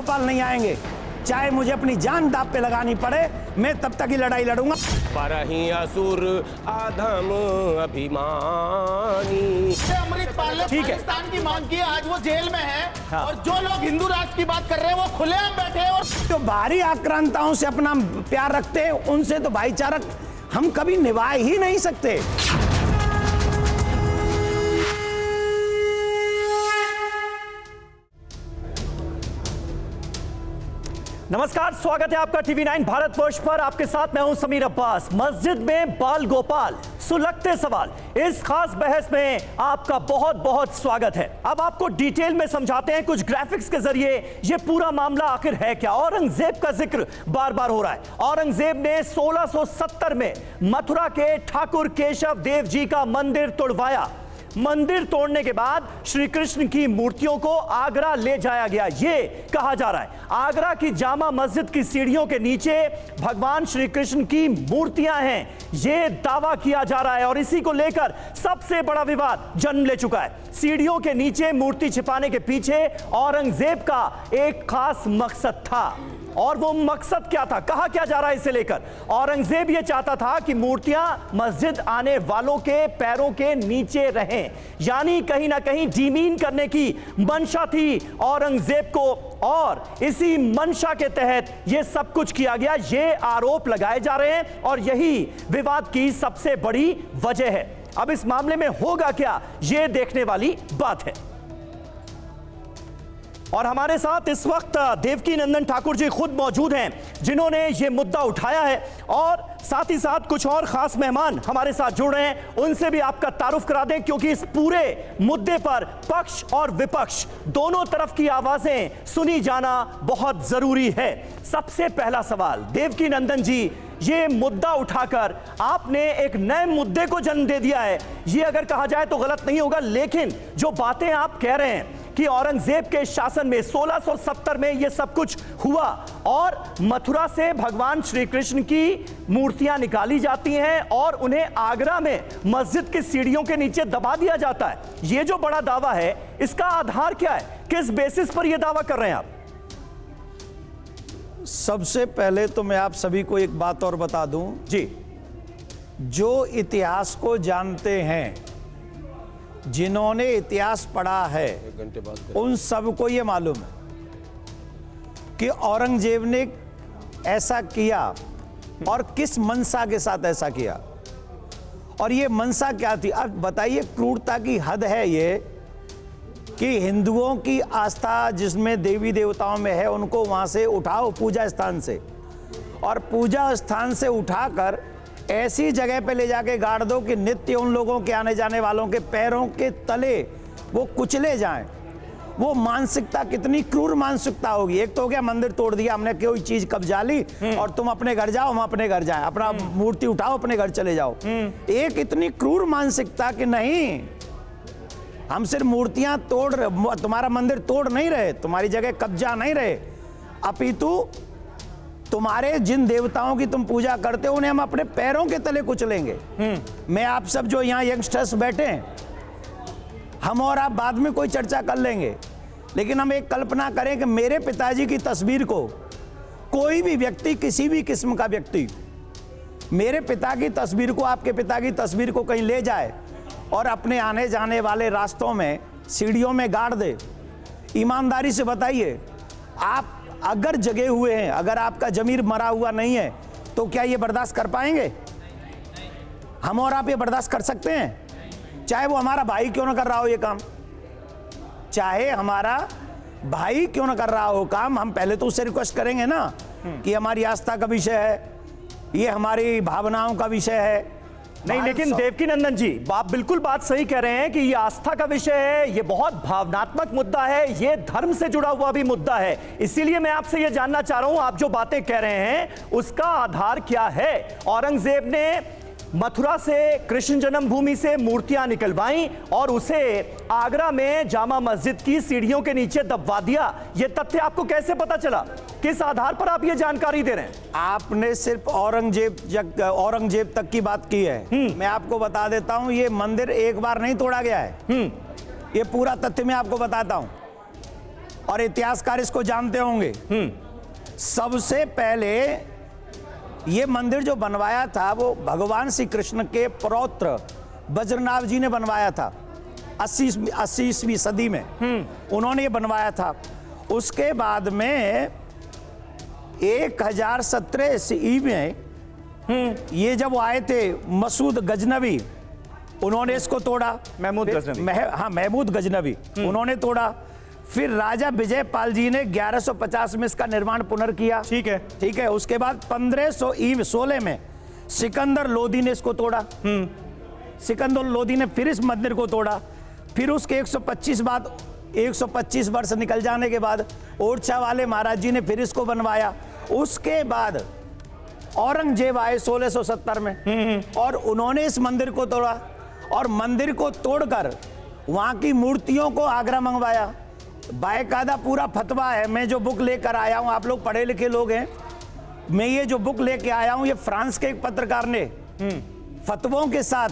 गोपाल नहीं आएंगे, चाहे मुझे अपनी जान दांव पे लगानी पड़े, मैं तब तक ही लड़ाई लड़ूंगा। परही असुर अधम अभिमानी। अमृतपाल ने पाकिस्तान की मांग की, आज वो जेल में है। हाँ। और जो लोग हिंदू राष्ट्र की बात कर रहे हैं वो खुलेआम बैठे हैं। और तो बाहरी आक्रांताओं से अपना प्यार रखते हैं, उनसे तो भाईचारा हम कभी निभा ही नहीं सकते। नमस्कार, स्वागत है आपका टीवी 9 भारतवर्ष पर। आपके साथ मैं हूं समीर अब्बास। मस्जिद में बाल गोपाल, सुलगते सवाल, इस खास बहस में आपका बहुत बहुत स्वागत है। अब आपको डिटेल में समझाते हैं कुछ ग्राफिक्स के जरिए ये पूरा मामला आखिर है क्या। औरंगजेब का जिक्र बार बार हो रहा है। औरंगजेब ने 1670 में मथुरा के ठाकुर केशव देव जी का मंदिर तोड़वाया। मंदिर तोड़ने के बाद श्री कृष्ण की मूर्तियों को आगरा ले जाया गया। ये कहा जा रहा है आगरा की जामा मस्जिद की सीढ़ियों के नीचे भगवान श्री कृष्ण की मूर्तियां हैं, ये दावा किया जा रहा है। और इसी को लेकर सबसे बड़ा विवाद जन्म ले चुका है। सीढ़ियों के नीचे मूर्ति छिपाने के पीछे औरंगजेब का एक खास मकसद था, और वो मकसद क्या था, कहा क्या जा रहा है इसे लेकर। औरंगजेब ये चाहता था कि मूर्तियां मस्जिद आने वालों के पैरों के नीचे रहें, यानी कहीं ना कहीं डीमीन करने की मंशा थी औरंगजेब को। और इसी मंशा के तहत ये सब कुछ किया गया, ये आरोप लगाए जा रहे हैं और यही विवाद की सबसे बड़ी वजह है। अब इस मामले में होगा क्या, ये देखने वाली बात है। और हमारे साथ इस वक्त देवकी नंदन ठाकुर जी खुद मौजूद हैं, जिन्होंने ये मुद्दा उठाया है, और साथ ही साथ कुछ और खास मेहमान हमारे साथ जुड़ रहे हैं। उनसे भी आपका तारुफ करा दें, क्योंकि इस पूरे मुद्दे पर पक्ष और विपक्ष दोनों तरफ की आवाजें सुनी जाना बहुत जरूरी है। सबसे पहला सवाल, देवकी नंदन जी, ये मुद्दा उठाकर आपने एक नए मुद्दे को जन्म दे दिया है। ये अगर कहा जाए तो गलत नहीं होगा, लेकिन जो बातें आप कह रहे हैं कि औरंगजेब के शासन में 1670 में यह सब कुछ हुआ और मथुरा से भगवान श्री कृष्ण की मूर्तियां निकाली जाती हैं और उन्हें आगरा में मस्जिद की सीढ़ियों के नीचे दबा दिया जाता है, ये जो बड़ा दावा है, इसका आधार क्या है? किस बेसिस पर यह दावा कर रहे हैं आप? सबसे पहले तो मैं आप सभी को एक बात और बता दूं जी, जो इतिहास को जानते हैं, जिन्होंने इतिहास पढ़ा है, उन सबको ये मालूम है कि औरंगजेब ने ऐसा किया और किस मनसा के साथ ऐसा किया, और ये मनसा क्या थी। अब बताइए, क्रूरता की हद है ये कि हिंदुओं की आस्था जिसमें देवी देवताओं में है, उनको वहां से उठाओ पूजा स्थान से, और पूजा स्थान से उठाकर ऐसी जगह पे ले जाके गाड़ दो कि नित्य उन लोगों के आने जाने वालों के पैरों के तले वो कुचले जाएं। वो मानसिकता कितनी क्रूर मानसिकता होगी। एक तो हो गया मंदिर तोड़ दिया हमने, कोई चीज कब्जा ली और तुम अपने घर जाओ, हम अपने घर जाएं, अपना मूर्ति उठाओ अपने घर चले जाओ। एक इतनी क्रूर मानसिकता कि नहीं, हम सिर्फ मूर्तियां तोड़, तुम्हारा मंदिर तोड़ नहीं रहे, तुम्हारी जगह कब्जा नहीं रहे, अपितु तुम्हारे जिन देवताओं की तुम पूजा करते हो उन्हें हम अपने पैरों के तले कुचलेंगे। मैं आप सब जो यहाँ यंगस्टर्स बैठे हैं, हम और आप बाद में कोई चर्चा कर लेंगे, लेकिन हम एक कल्पना करें कि मेरे पिताजी की तस्वीर को कोई भी व्यक्ति, किसी भी किस्म का व्यक्ति, मेरे पिता की तस्वीर को, आपके पिता की तस्वीर को कहीं ले जाए और अपने आने जाने वाले रास्तों में, सीढ़ियों में गाड़ दे। ईमानदारी से बताइए, आप अगर जगे हुए हैं, अगर आपका जमीर मरा हुआ नहीं है, तो क्या ये बर्दाश्त कर पाएंगे? हम और आप ये बर्दाश्त कर सकते हैं? चाहे वो हमारा भाई क्यों ना कर रहा हो ये काम, चाहे हमारा भाई क्यों ना कर रहा हो काम, हम पहले तो उससे रिक्वेस्ट करेंगे ना कि हमारी आस्था का विषय है, ये हमारी भावनाओं का विषय है। नहीं, लेकिन देवकी नंदन जी, आप बिल्कुल बात सही कह रहे हैं कि ये आस्था का विषय है, ये बहुत भावनात्मक मुद्दा है, ये धर्म से जुड़ा हुआ भी मुद्दा है। इसीलिए मैं आपसे ये जानना चाह रहा हूं, आप जो बातें कह रहे हैं उसका आधार क्या है? औरंगजेब ने मथुरा से, कृष्ण जन्मभूमि से मूर्तियां निकलवाई और उसे आगरा में जामा मस्जिद की सीढ़ियों के नीचे दबवा दिया। यह तथ्य आपको कैसे पता चला? किस आधार पर आप यह जानकारी दे रहे हैं? आपने सिर्फ औरंगजेब तक की बात की है। मैं आपको बता देता हूं, ये मंदिर एक बार नहीं तोड़ा गया है। ये पूरा तथ्य मैं आपको बताता हूं। और इतिहासकार इसको जानते होंगे। सबसे पहले ये मंदिर जो बनवाया था वो भगवान श्री कृष्ण के पौत्र वज्रनाभ जी ने बनवाया था 80वीं सदी में। उन्होंने ये बनवाया था। उसके बाद में 1017 ईस्वी में ये जब आए थे मसूद गजनवी, उन्होंने इसको तोड़ा। महमूद गजनवी। हाँ, महमूद गजनवी उन्होंने तोड़ा। फिर राजा विजयपाल जी ने 1150 में इसका निर्माण पुनर्किया। ठीक है, ठीक है। उसके बाद 1516 में सिकंदर लोदी ने इसको तोड़ा। सिकंदर लोदी ने फिर इस मंदिर को तोड़ा। फिर उसके 125 वर्ष निकल जाने के बाद ओरछा वाले महाराज जी ने फिर इसको बनवाया। उसके बाद औरंगजेब आए 1670 में और उन्होंने इस मंदिर को तोड़ा और मंदिर को तोड़कर वहां की मूर्तियों को आगरा मंगवाया। बाकायदा पूरा फतवा है। मैं जो बुक लेकर आया हूं, आप लोग पढ़े लिखे लोग हैं, मैं ये जो बुक लेके आया हूं, ये फ्रांस के एक पत्रकार ने फतवों के साथ,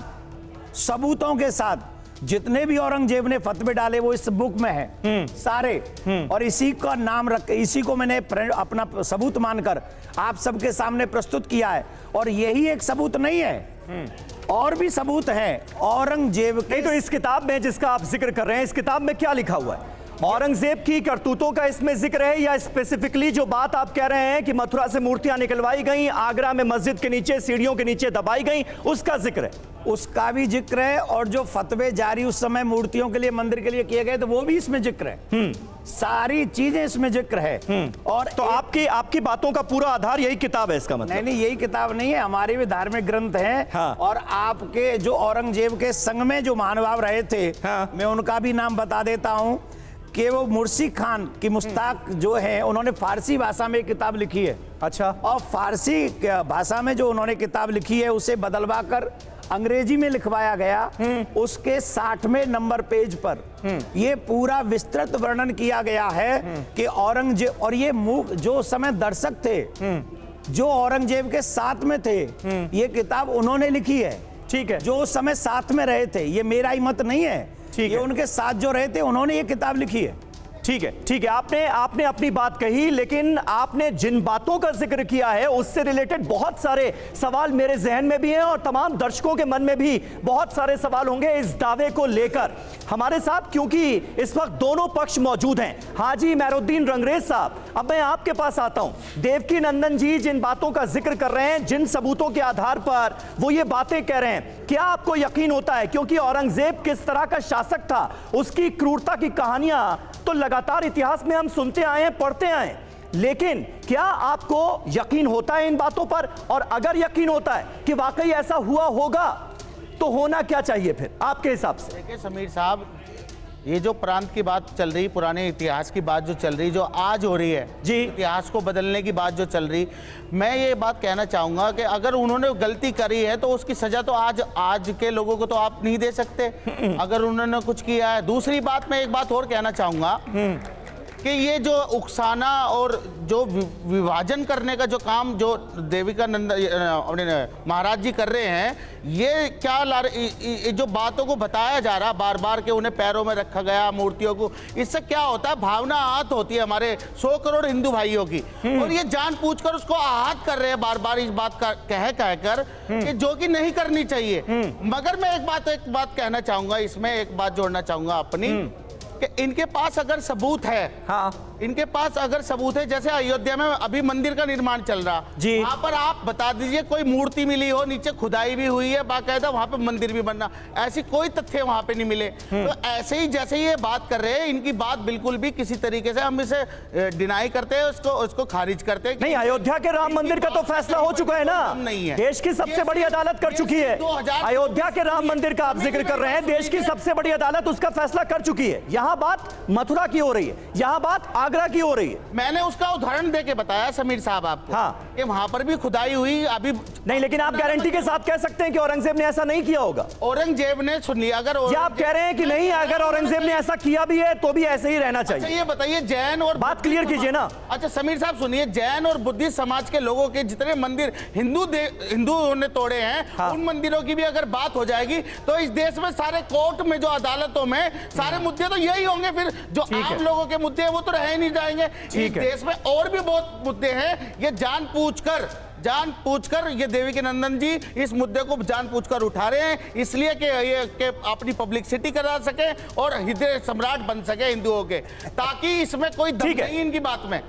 सबूतों के साथ, जितने भी औरंगजेब ने फतवे डाले वो इस बुक में है सारे। और इसी का नाम रख, इसी को मैंने अपना सबूत मानकर आप सबके सामने प्रस्तुत किया है। और यही एक सबूत नहीं है, और भी सबूत हैं औरंगजेब के। नहीं तो इस किताब में जिसका आप जिक्र कर रहे हैं, इस किताब में क्या लिखा हुआ है? औरंगजेब की करतूतों का इसमें जिक्र है या स्पेसिफिकली जो बात आप कह रहे हैं कि मथुरा से मूर्तियां निकलवाई गई, आगरा में मस्जिद के नीचे, सीढ़ियों के नीचे दबाई गई, उसका जिक्र है? उसका भी जिक्र है। और जो फतवे जारी उस समय मूर्तियों के लिए, मंदिर के लिए किए गए, तो वो भी इसमें जिक्र है। सारी चीजें इसमें जिक्र है। और तो आपकी बातों का पूरा आधार यही किताब है, इसका मतलब? नहीं, यही किताब नहीं है, हमारे भी धार्मिक ग्रंथ हैं। हाँ। और आपके जो औरंगजेब के संग में जो महानुभाव रहे थे, हाँ। मैं उनका भी नाम बता देता हूं कि वो मुर्शी खान की मुस्ताक जो है, उन्होंने फारसी भाषा में एक किताब लिखी है। अच्छा। और फारसी भाषा में जो उन्होंने किताब लिखी है उसे बदलवा कर अंग्रेजी में लिखवाया गया। उसके 60वें नंबर पेज पर ये पूरा विस्तृत वर्णन किया गया है कि औरंगजेब, और ये जो समय दर्शक थे जो औरंगजेब के साथ में थे, ये किताब उन्होंने लिखी है। ठीक है। जो उस समय साथ में रहे थे, ये मेरा ही मत नहीं है, ठीक ये है। उनके साथ जो रहे थे उन्होंने ये किताब लिखी है। ठीक है, ठीक है। आपने अपनी बात कही, लेकिन आपने जिन बातों का जिक्र किया है उससे रिलेटेड बहुत सारे सवाल मेरे जहन में भी हैं और तमाम दर्शकों के मन में भी बहुत सारे सवाल होंगे इस दावे को लेकर। हमारे साथ क्योंकि इस वक्त दोनों पक्ष मौजूद हैं, हाजी मेहरुद्दीन रंगरेज साहब, अब मैं आपके पास आता हूं। देवकी नंदन जी जिन बातों का जिक्र कर रहे हैं, जिन सबूतों के आधार पर वो ये बातें कह रहे हैं, क्या आपको यकीन होता है? क्योंकि औरंगजेब किस तरह का शासक था, उसकी क्रूरता की कहानियां तो लगातार इतिहास में हम सुनते आए हैं, पढ़ते आए हैं, लेकिन क्या आपको यकीन होता है इन बातों पर? और अगर यकीन होता है कि वाकई ऐसा हुआ होगा तो होना क्या चाहिए फिर आपके हिसाब से? देखिए समीर साहब, ये जो प्रांत की बात चल रही, पुराने इतिहास की बात जो चल रही, जो आज हो रही है जी, इतिहास को बदलने की बात जो चल रही, मैं ये बात कहना चाहूंगा कि अगर उन्होंने गलती करी है तो उसकी सजा तो आज के लोगों को तो आप नहीं दे सकते अगर उन्होंने कुछ किया है। दूसरी बात, मैं एक बात और कहना चाहूंगा कि ये जो उकसाना और जो विभाजन करने का जो काम जो देविका नंद अपने महाराज जी कर रहे हैं, ये क्या जो बातों को बताया जा रहा बार बार के उन्हें पैरों में रखा गया मूर्तियों को, इससे क्या होता है? भावना आहत होती है हमारे 100 करोड़ हिंदू भाइयों की, और ये जानबूझकर उसको आहत कर रहे हैं बार बार इस बात का कहकर कि जो कि नहीं करनी चाहिए। मगर मैं एक बात कहना चाहूंगा, इसमें एक बात जोड़ना चाहूंगा अपनी, कि इनके पास अगर सबूत है, हाँ, इनके पास अगर सबूत है, जैसे अयोध्या में अभी मंदिर का निर्माण चल रहा जी, वहां पर आप बता दीजिए कोई मूर्ति मिली हो, नीचे खुदाई भी हुई है बाकायदा, वहां पे मंदिर भी बनना, ऐसी कोई तथ्य वहां पे नहीं मिले। तो ऐसे ही जैसे ये बात कर रहे हैं, इनकी बात बिल्कुल भी किसी तरीके से हम इसे डिनाई करते हैं, उसको खारिज करते हैं। नहीं, अयोध्या के राम मंदिर का तो फैसला हो चुका है ना, नहीं है, देश की सबसे बड़ी अदालत कर चुकी है। अयोध्या के राम मंदिर का आप जिक्र कर रहे हैं, देश की सबसे बड़ी अदालत उसका फैसला कर चुकी है। यहां बात मथुरा की हो रही है, यहां बात आगरा की हो रही है। मैंने उसका उदाहरण देके बताया समीर साहब आपको, हाँ। कि वहां पर भी खुदाई हुई अभी नहीं, लेकिन आप गारंटी के साथ कह सकते हैं कि औरंगजेब ने ऐसा नहीं किया होगा। औरंगजेब ने, सुनिए, अगर या आप कह रहे हैं कि नहीं, अगर औरंगजेब ने ऐसा किया भी है तो भी ऐसे ही रहना अच्छा चाहिए। ये बताइए, जैन और बात क्लियर कीजिए ना। अच्छा समीर साहब सुनिए, जैन और बुद्धिस्ट समाज के लोगों के जितने मंदिर हिंदुओं ने तोड़े हैं, हाँ। उन मंदिरों की भी अगर बात हो जाएगी तो इस देश में सारे कोर्ट में, जो अदालतों में सारे मुद्दे तो यही होंगे। फिर जो आम लोगों के मुद्दे हैं वो तो रह ही नहीं जाएंगे। इस देश में और भी बहुत मुद्दे हैं। ये जानबूझकर ये देवकी नंदन जी इस मुद्दे को जानबूझकर उठा रहे हैं, इसलिए कि अपनी पब्लिसिटी करा सके और हृदय सम्राट बन सके हिंदुओं के, ताकि इसमें कोई दम नहीं इनकी बात में।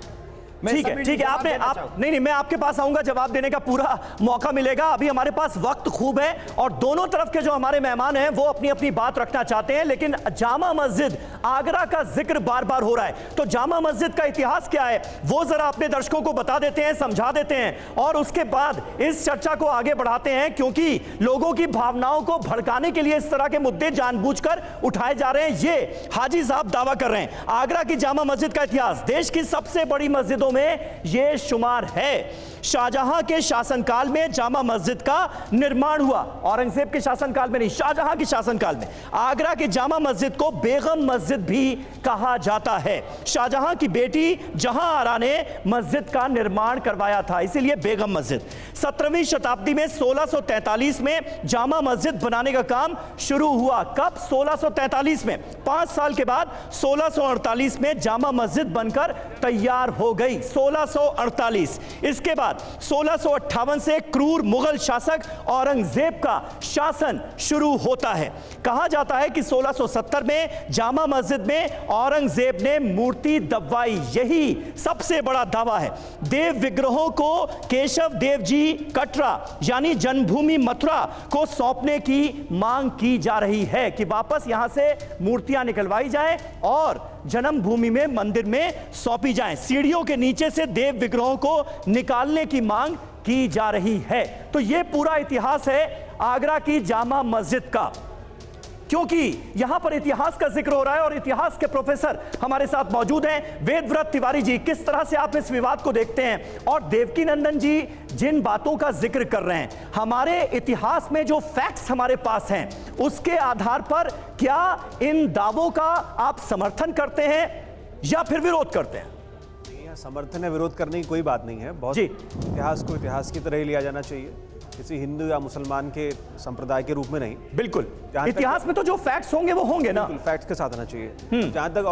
ठीक है, आपने नहीं, मैं आपके पास आऊंगा, जवाब देने का पूरा मौका मिलेगा। अभी हमारे पास वक्त खूब है और दोनों तरफ के जो हमारे मेहमान हैं वो अपनी अपनी बात रखना चाहते हैं। लेकिन जामा मस्जिद आगरा का जिक्र बार बार हो रहा है, तो जामा मस्जिद का इतिहास क्या है वो जरा अपने दर्शकों को बता देते हैं, समझा देते हैं और उसके बाद इस चर्चा को आगे बढ़ाते हैं, क्योंकि लोगों की भावनाओं को भड़काने के लिए इस तरह के मुद्दे जानबूझकर उठाए जा रहे हैं। ये हाजी साहब दावा कर रहे हैं। आगरा की जामा मस्जिद का इतिहास देश की सबसे बड़ी मस्जिदों में यह शुमार है। शाहजहां के शासनकाल में जामा मस्जिद का निर्माण हुआ, औरंगजेब के शासनकाल में नहीं, शाहजहां के शासनकाल में। आगरा की जामा मस्जिद को बेगम मस्जिद भी कहा जाता है। शाहजहां की बेटी जहां आरा ने मस्जिद का निर्माण करवाया था, इसीलिए बेगम मस्जिद। 17वीं शताब्दी में 1643 में जामा मस्जिद बनाने का काम शुरू हुआ। कब? 1643 में। 5 साल के बाद 1648 में जामा मस्जिद बनकर तैयार हो गई। 1648। इसके बाद 1658 से क्रूर मुगल शासक औरंगजेब का शासन शुरू होता है। कहा जाता है कि 1670 में जामा मस्जिद में औरंगजेब ने मूर्ति दबवाई, यही सबसे बड़ा दावा है। देव विग्रहों को केशव देव जी कटरा यानी जन्मभूमि मथुरा को सौंपने की मांग की जा रही है कि वापस यहां से मूर्तियां निकलवाई जाएं और जन्मभूमि में मंदिर में सौंपी जाएं। सीढ़ियों के नीचे से देव विग्रहों को निकालने की मांग की जा रही है। तो यह पूरा इतिहास है आगरा की जामा मस्जिद का। क्योंकि यहां पर इतिहास का जिक्र हो रहा है और इतिहास के प्रोफेसर हमारे साथ मौजूद हैं। वेदव्रत तिवारी जी, किस तरह से आप इस विवाद को देखते हैं? और देवकी नंदन जी जिन बातों का जिक्र कर रहे हैं, हमारे इतिहास में जो फैक्ट्स हमारे पास हैं उसके आधार पर क्या इन दावों का आप समर्थन करते हैं या फिर विरोध करते हैं? समर्थन या विरोध करने की कोई बात नहीं है। बहुत इतिहास को इतिहास की तरह ही लिया जाना चाहिए, किसी हिंदू या मुसलमान के संप्रदाय के रूप में नहीं। बिल्कुल, इतिहास में तो जो फैक्ट्स होंगे वो होंगे ना, फैक्ट्स के साथ आना चाहिए। जहां तक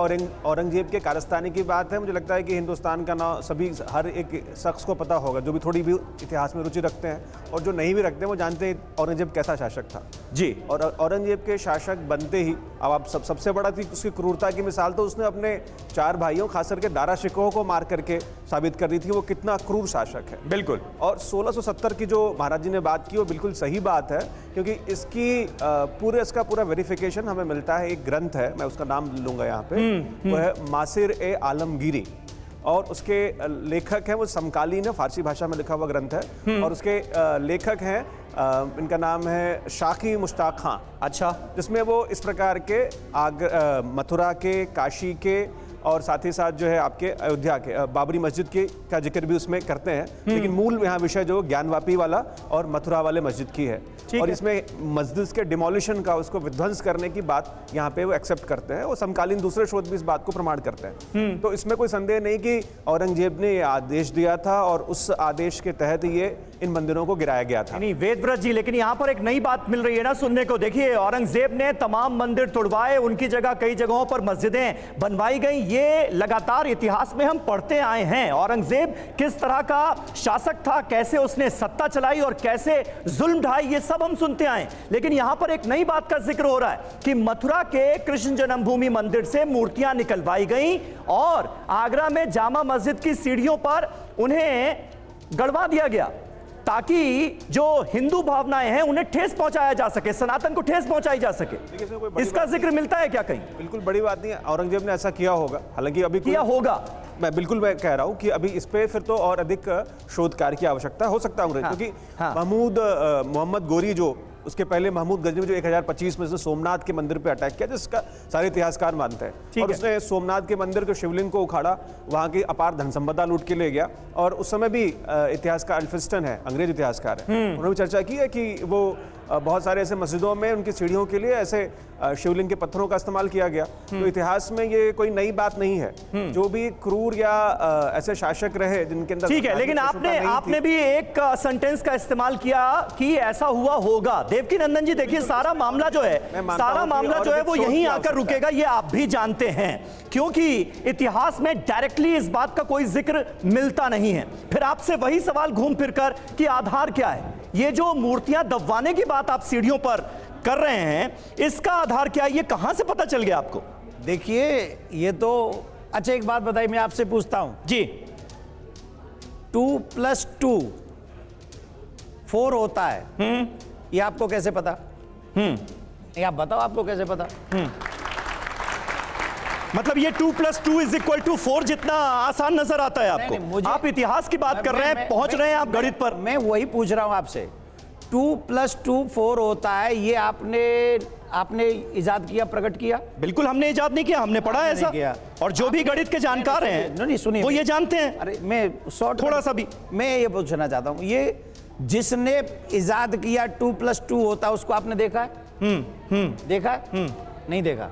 औरंगजेब के कारस्तानी की बात है, मुझे लगता है कि हिंदुस्तान का नाम सभी, हर एक शख्स को पता होगा, जो भी थोड़ी भी इतिहास में रुचि रखते हैं और जो नहीं भी रखते हैं, वो जानते हैं औरंगजेब कैसा शासक था जी। और औरंगजेब के शासक बनते ही, अब आप सबसे बड़ा थी उसकी क्रूरता की मिसाल तो उसने अपने 4 भाइयों, खास करके दारा शिकोह को मार करके साबित कर दी थी वो कितना क्रूर शासक है। बिल्कुल। और 1670 की जो महाराज जी ने बात की वो बिल्कुल सही बात है, क्योंकि इसका पूरा वेरिफिकेशन हमें मिलता है। एक ग्रंथ है, मैं उसका नाम लूंगा यहाँ पे, वो है मासिर ए आलमगीरी, और उसके लेखक हैं वो समकालीन है, फारसी भाषा में लिखा हुआ ग्रंथ है, और उसके लेखक हैं, इनका नाम है शाकी मुश्ताक खां। अच्छा। जिसमें वो इस प्रकार के मथुरा के, काशी के और साथ ही साथ जो है आपके अयोध्या के बाबरी मस्जिद के का जिक्र भी उसमें करते हैं, लेकिन मूल यहाँ विषय जो ज्ञानवापी वाला और मथुरा वाले मस्जिद की है। और इसमें मस्जिद के डिमोलिशन का, उसको विध्वंस करने की बात यहाँ पे वो एक्सेप्ट करते हैं। वो समकालीन दूसरे शोध भी इस बात को प्रमाण करते हैं। तो इसमें कोई संदेह नहीं कि औरंगजेब ने ये आदेश दिया था और उस आदेश के तहत ये इन मंदिरों को गिराया गया था। नहीं वेदव्रत जी, लेकिन यहाँ पर एक नई बात मिल रही है ना सुनने को। देखिए, औरंगजेब ने तमाम मंदिर तोड़वाए, उनकी जगह कई जगहों पर मस्जिदें बनवाई गई। ये लगातार इतिहास में हम पढ़ते आए हैं औरंगजेब किस तरह का शासक था, कैसे उसने सत्ता चलाई और कैसे जुल्म ढाई, ये सब हम सुनते आए। लेकिन यहां पर एक नई बात का जिक्र हो रहा है कि मथुरा के कृष्ण जन्मभूमि मंदिर से मूर्तियां निकलवाई गई और आगरा में जामा मस्जिद की सीढ़ियों पर उन्हें गड़वा दिया गया ताकि जो हिंदू भावनाएं हैं उन्हें ठेस पहुंचाया जा सके, सनातन को ठेस पहुंचाई जा सके। इसका जिक्र मिलता है क्या कहीं? बिल्कुल बड़ी बात नहीं है, औरंगजेब ने ऐसा किया होगा, हालांकि अभी किया होगा। मैं कह रहा हूं कि अभी इस पे फिर तो और अधिक शोध कार्य की आवश्यकता हो सकता है, क्योंकि मोहम्मद गोरी जो उसके पहले महमूद गजनी जो 1025 में उसने सोमनाथ के मंदिर पे अटैक किया, जिसका सारे इतिहासकार मानते हैं। और उसने सोमनाथ के मंदिर के शिवलिंग को उखाड़ा, वहाँ की अपार धन संपदा लूट के ले गया। और उस समय भी इतिहासकार एल्फिंस्टन है, अंग्रेज इतिहासकार है, उन्होंने भी चर्चा की है कि वो बहुत सारे ऐसे मस्जिदों में उनकी सीढ़ियों के लिए ऐसे शिवलिंग के पत्थरों का इस्तेमाल किया गया। तो इतिहास में ये कोई नई बात नहीं है। जो भी क्रूर या ऐसे शासक रहे जिनके अंदर, ठीक है, लेकिन आपने भी एक सेंटेंस का इस्तेमाल किया कि ऐसा हुआ होगा। देवकीनंदन जी देखिए, सारा मामला जो है वो यहीं आकर रुकेगा, ये आप भी जानते हैं, क्योंकि इतिहास में डायरेक्टली इस बात का कोई जिक्र मिलता नहीं है। फिर आपसे वही सवाल घूम फिरकर कि आधार क्या है? ये जो मूर्तियां दबवाने की बात आप सीढ़ियों पर कर रहे हैं, इसका आधार क्या है? ये कहां से पता चल गया आपको? देखिए, ये तो अच्छा, एक बात बताइए, मैं आपसे पूछता हूं जी, 2 + 2 4 होता है, ये आपको कैसे पता? ये आप बताओ, आपको कैसे पता? मतलब ये 2 + 2 = 4 जितना आसान नजर आता है आपको? नहीं, आप इतिहास की बात कर रहे हैं, पहुंच रहे हैं आप गणित पर। मैं वही पूछ रहा हूं आपसे। 2 + 2 4 होता है, ये आपने इजाद किया, प्रकट किया? बिल्कुल हमने इजाद नहीं किया, हमने पढ़ा है ऐसा। किया। और जो भी गणित के जानकार हैं नहीं, सुनिए, वो ये जानते हैं। अरे मैं शॉर्ट थोड़ा सा भी मैं ये पूछना चाहता हूं, ये जिसने इजाद किया 2 + 2 होता है, उसको आपने देखा है? देखा है? नहीं देखा।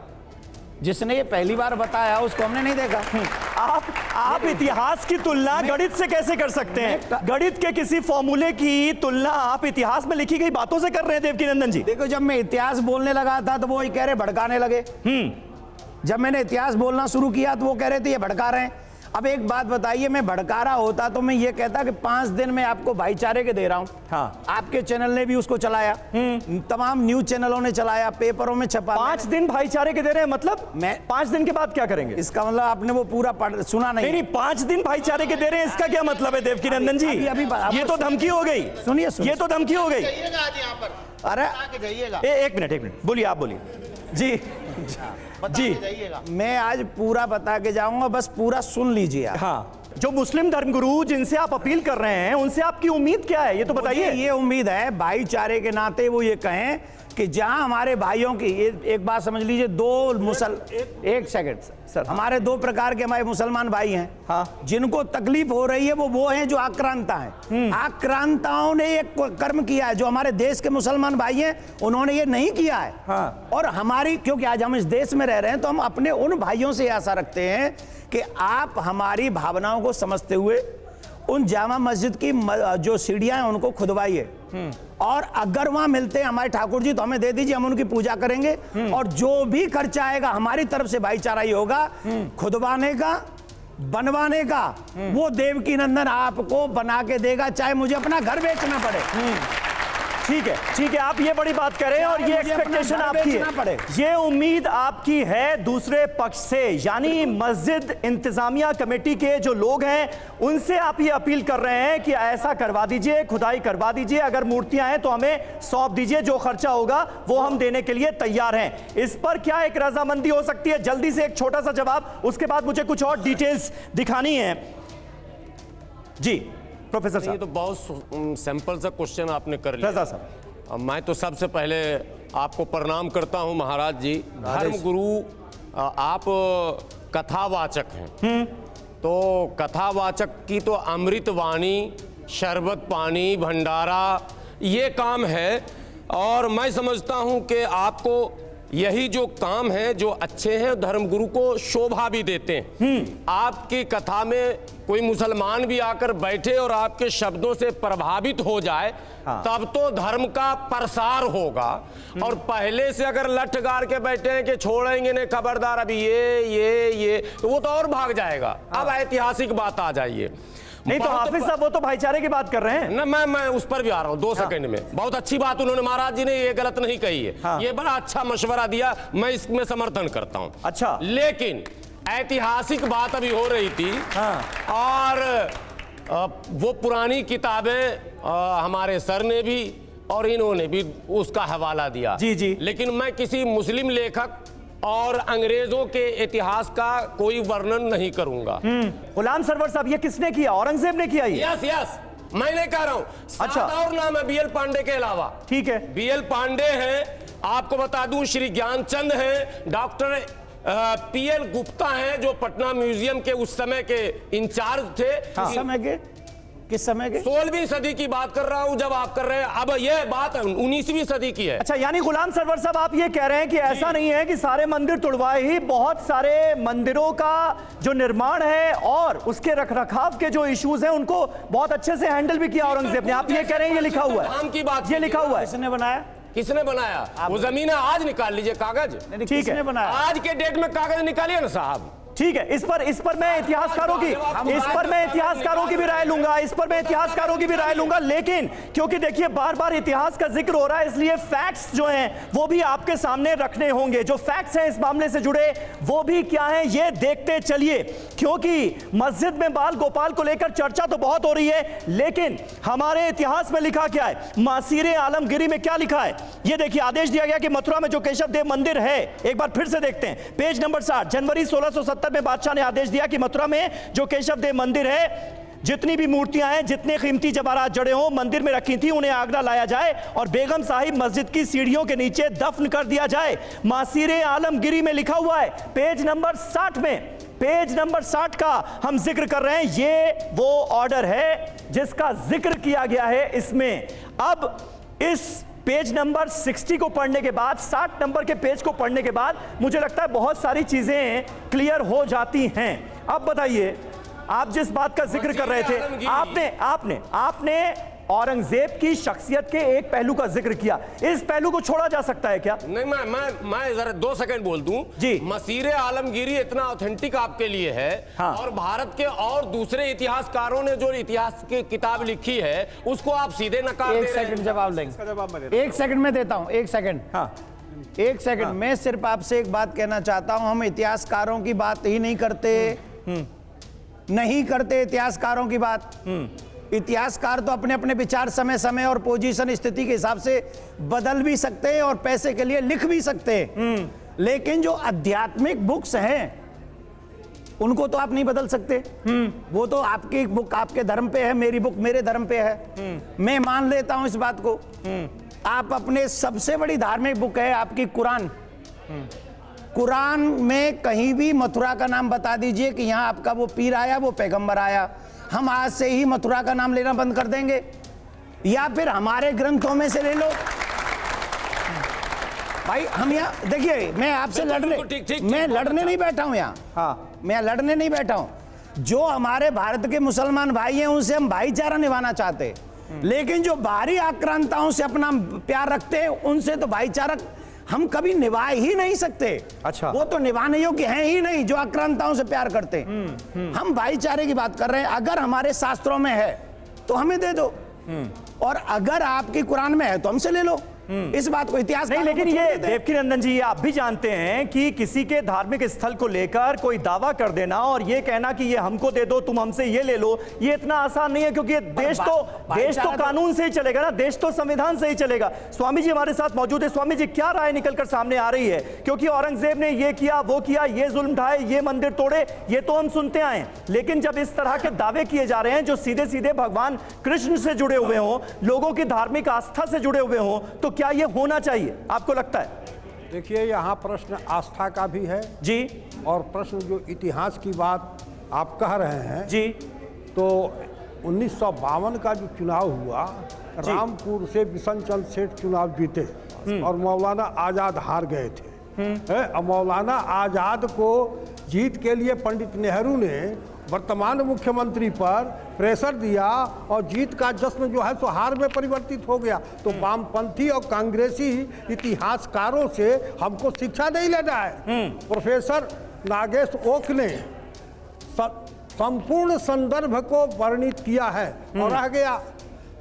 जिसने ये पहली बार बताया उसको हमने नहीं देखा। आप इतिहास की तुलना गणित से कैसे कर सकते हैं? गणित के किसी फॉर्मूले की तुलना आप इतिहास में लिखी गई बातों से कर रहे हैं देवकीनंदन जी। देखो, जब मैं इतिहास बोलने लगा था तो वो ही कह रहे भड़काने लगे। जब मैंने इतिहास बोलना शुरू किया तो वो कह रहे थे ये भड़का रहे हैं। अब एक बात बताइए, मैं भड़का रहा होता तो मैं ये कहता कि 5 दिन में आपको भाईचारे के दे रहा हूं। हाँ। आपके चैनल ने भी उसको चलाया, तमाम न्यूज चैनलों ने चलाया, पेपरों में छपा। 5 दिन भाईचारे के दे रहे हैं, मतलब मैं 5 दिन के बाद क्या करेंगे? इसका मतलब आपने वो पूरा सुना नहीं। 5 दिन भाईचारे के दे रहे हैं, इसका क्या मतलब है देवकीनंदन जी? ये तो धमकी हो गई। सुनिए, ये तो धमकी हो गई। अरे एक मिनट, बोलिए, आप बोलिए जी। मैं आज पूरा बता के जाऊंगा, बस पूरा सुन लीजिए आप। हाँ, जो मुस्लिम धर्मगुरु जिनसे आप अपील कर रहे हैं, उनसे आपकी उम्मीद क्या है, ये तो बताइए। ये उम्मीद है भाईचारे के नाते वो ये कहें कि जहां हमारे भाइयों की, एक बात समझ लीजिए, एक सेकंड सर, हमारे 2 प्रकार के हमारे मुसलमान भाई हैं। हाँ। जिनको तकलीफ हो रही है वो हैं जो आक्रांता हैं। आक्रांताओं ने एक कर्म किया है, जो हमारे देश के मुसलमान भाई हैं उन्होंने ये नहीं किया है। हाँ। और हमारी, क्योंकि आज हम इस देश में रह रहे हैं, तो हम अपने उन भाइयों से आशा रखते हैं कि आप हमारी भावनाओं को समझते हुए उन जामा मस्जिद की जो सीढ़ियां हैं उनको खुदवाइए, और अगर वहां मिलते हैं हमारे ठाकुर जी तो हमें दे दीजिए, हम उनकी पूजा करेंगे। और जो भी खर्चा आएगा हमारी तरफ से भाईचारा ही होगा, खुदवाने का, बनवाने का, वो देवकीनंदन आपको बना के देगा, चाहे मुझे अपना घर बेचना पड़े। ठीक है, आप ये बड़ी बात करें और ये एक्सपेक्टेशन आपकी है, ये उम्मीद आपकी है दूसरे पक्ष से, यानी मस्जिद इंतजामिया कमेटी के जो लोग हैं उनसे आप ये अपील कर रहे हैं कि ऐसा करवा दीजिए, खुदाई करवा दीजिए, अगर मूर्तियां हैं तो हमें सौंप दीजिए, जो खर्चा होगा वो हम देने के लिए तैयार हैं। इस पर क्या एक रजामंदी हो सकती है? जल्दी से एक छोटा सा जवाब, उसके बाद मुझे कुछ और डिटेल्स दिखानी है। जी प्रोफेसर साहब। ये तो बहुत सिंपल सा क्वेश्चन आपने कर लिया। रजा साहब, मैं तो सबसे पहले आपको प्रणाम करता हूं महाराज जी। धर्मगुरु आप कथावाचक हैं, तो कथावाचक की तो अमृत वाणी, शरबत पानी, भंडारा ये काम है। और मैं समझता हूं कि आपको यही जो काम है जो अच्छे हैं, धर्मगुरु को शोभा भी देते हैं। आपकी कथा में कोई मुसलमान भी आकर बैठे और आपके शब्दों से प्रभावित हो जाए, तब तो धर्म का प्रसार होगा। और पहले से अगर लठ गाड़ के बैठे हैं कि छोड़ेंगे नहीं, खबरदार अभी ये तो वो तो और भाग जाएगा। अब ऐतिहासिक बात आ जाइए। नहीं तो हाफिज साहब वो तो भाईचारे की बात कर रहे हैं ना, मैं उस पर भी आ रहा हूं 2 सेकंड में। बहुत अच्छी बात उन्होंने महाराज जी ने ये गलत नहीं कही है। ये बड़ा अच्छा मशवरा दिया, मैं इसमें समर्थन करता हूं। अच्छा, लेकिन ऐतिहासिक बात अभी हो रही थी। और वो पुरानी किताबें हमारे सर ने भी और इन्होंने भी उसका हवाला दिया। जी। लेकिन मैं किसी मुस्लिम लेखक और अंग्रेजों के इतिहास का कोई वर्णन नहीं करूंगा। गुलाम सरवर साहब, ये किसने किया? औरंगजेब ने किया ये? यस मैं नहीं कह रहा हूं। अच्छा। और नाम है बीएल पांडे के अलावा। ठीक है, बीएल पांडे हैं, आपको बता दूं श्री ज्ञानचंद हैं, डॉक्टर पीएल गुप्ता हैं जो पटना म्यूजियम के उस समय के इंचार्ज थे। किस समय के 16वीं सदी की बात कर रहा हूं जब आप कर रहे हैं, अब यह बात 19वीं सदी की है। अच्छा, यानी गुलाम सरवर साहब आप ये कह रहे हैं कि ऐसा नहीं है कि सारे मंदिर तुड़वाए ही, बहुत सारे मंदिरों का जो निर्माण है और उसके रखरखाव के जो इश्यूज हैं उनको बहुत अच्छे से हैंडल भी किया औरंगजेब ने। आप ये कह रहे हैं ये लिखा हुआ है, धाम की बात ये लिखा हुआ है। किसने बनाया? किसने बनाया? वो जमीन है, आज निकाल लीजिए कागज। ठीक है। किसने बनाया? आज के डेट में कागज निकालिए ना साहब। ठीक है, इस पर मैं इतिहासकारों की भी राय लूंगा, लेकिन क्योंकि देखिए बार बार इतिहास का जिक्र हो रहा है, इसलिए फैक्ट्स जो हैं वो भी आपके सामने रखने होंगे। जो फैक्ट्स हैं इस मामले से जुड़े वो भी क्या हैं ये देखते चलिए, क्योंकि मस्जिद में बाल गोपाल को लेकर चर्चा तो बहुत हो रही है, लेकिन हमारे इतिहास में लिखा क्या है, मासीरे आलमगिरी में क्या लिखा है ये देखिए। आदेश दिया गया कि मथुरा में जो केशव देव मंदिर है, एक बार फिर से देखते हैं, पेज नंबर 60, जनवरी 1670 में बादशाह ने आदेश दिया कि मथुरा में जो केशव देव मंदिर है, जितनी भी मूर्तियां हैं, जितने कीमती जवाहरात जड़े हो मंदिर में रखी थी, उन्हें आगरा लाया जाए और बेगम साहिब मस्जिद की सीढ़ियों के नीचे दफन कर दिया जाए। मासीरे आलमगिरी में लिखा हुआ है, पेज नंबर 60 में, पेज नंबर 60 का हम जिक्र कर रहे हैं। ये वो ऑर्डर है जिसका जिक्र किया गया है इसमें। अब इस पेज नंबर 60 को पढ़ने के बाद, 60 नंबर के पेज को पढ़ने के बाद मुझे लगता है बहुत सारी चीजें क्लियर हो जाती हैं। अब बताइए, आप जिस बात का जिक्र कर रहे थे, आपने औरंगजेब की शख्सियत के एक पहलू का जिक्र किया, इस पहलू को छोड़ा जा सकता है क्या? नहीं, मैं जरा 2 सेकंड बोल दूं जी। मसीरे आलमगीरी इतना ऑथेंटिक आपके लिए है। हाँ। और भारत के और दूसरे इतिहासकारों ने जो इतिहास की किताब लिखी है उसको आप सीधे नकार दे रहे हैं। 1 सेकंड जवाब देंगे, 1 सेकंड में देता हूं, 1 सेकंड। हाँ, 1 सेकंड। मैं सिर्फ आपसे एक बात कहना चाहता हूं, हम इतिहासकारों की बात ही नहीं करते इतिहासकारों की बात। इतिहासकार तो अपने अपने विचार समय समय और पोजीशन स्थिति के हिसाब से बदल भी सकते हैं और पैसे के लिए लिख भी सकते हैं, लेकिन जो आध्यात्मिक बुक्स हैं उनको तो आप नहीं बदल सकते। वो तो आपकी बुक आपके धर्म पे है, मेरी बुक मेरे धर्म पे है। मैं मान लेता हूं इस बात को। आप अपने सबसे बड़ी धार्मिक बुक है आपकी कुरान, कुरान में कहीं भी मथुरा का नाम बता दीजिए कि यहां आपका वो पीर आया, वो पैगंबर आया, हम आज से ही मथुरा का नाम लेना बंद कर देंगे। या फिर हमारे ग्रंथों में से ले लो भाई। हम यहाँ देखिए, मैं आपसे लड़ने नहीं बैठा हूं यहाँ। हाँ, मैं लड़ने नहीं बैठा हूं। जो हमारे भारत के मुसलमान भाई हैं उनसे हम भाईचारा निभाना चाहते हैं, लेकिन जो बाहरी आक्रांताओं से अपना प्यार रखते हैं उनसे तो भाईचारा हम कभी निभा ही नहीं सकते। अच्छा, वो तो निभाने योग्य हैं ही नहीं जो आक्रांताओं से प्यार करते हैं। हम भाईचारे की बात कर रहे हैं। अगर हमारे शास्त्रों में है तो हमें दे दो, और अगर आपकी कुरान में है तो हमसे ले लो। इस बात को इतिहास नहीं, लेकिन ये देवकी नंदन जी, ये आप भी जानते हैं कि किसी के धार्मिक स्थल को लेकर कोई दावा कर देना और ये कहना कि ये हमको दे दो, तुम हमसे ये ले लो, ये इतना आसान नहीं है, क्योंकि ये देश तो कानून से ही चलेगा ना, देश तो संविधान से ही चलेगा। स्वामी जी हमारे साथ मौजूद है। स्वामी जी, क्या राय निकलकर सामने आ रही है? क्योंकि औरंगजेब ने ये किया, वो किया, ये जुल्म ढाए, ये मंदिर तोड़े, ये तो हम सुनते आए, लेकिन जब इस तरह के दावे किए जा रहे हैं जो सीधे सीधे भगवान कृष्ण से जुड़े हुए हों, लोगों की धार्मिक आस्था से जुड़े हुए हों, तो क्या ये होना चाहिए आपको लगता है? देखिए, यहाँ प्रश्न आस्था का भी है जी, और प्रश्न जो इतिहास की बात आप कह रहे हैं जी, तो 1952 का जो चुनाव हुआ, रामपुर से बिशन चंद्र सेठ चुनाव जीते और मौलाना आज़ाद हार गए थे। और मौलाना आज़ाद को जीत के लिए पंडित नेहरू ने वर्तमान मुख्यमंत्री पर प्रेशर दिया और जीत का जश्न जो है सो हार में परिवर्तित हो गया। तो वामपंथी और कांग्रेसी इतिहासकारों से हमको शिक्षा नहीं लेना है। प्रोफेसर नागेश ओक ने संपूर्ण संदर्भ को वर्णित किया है और रह गया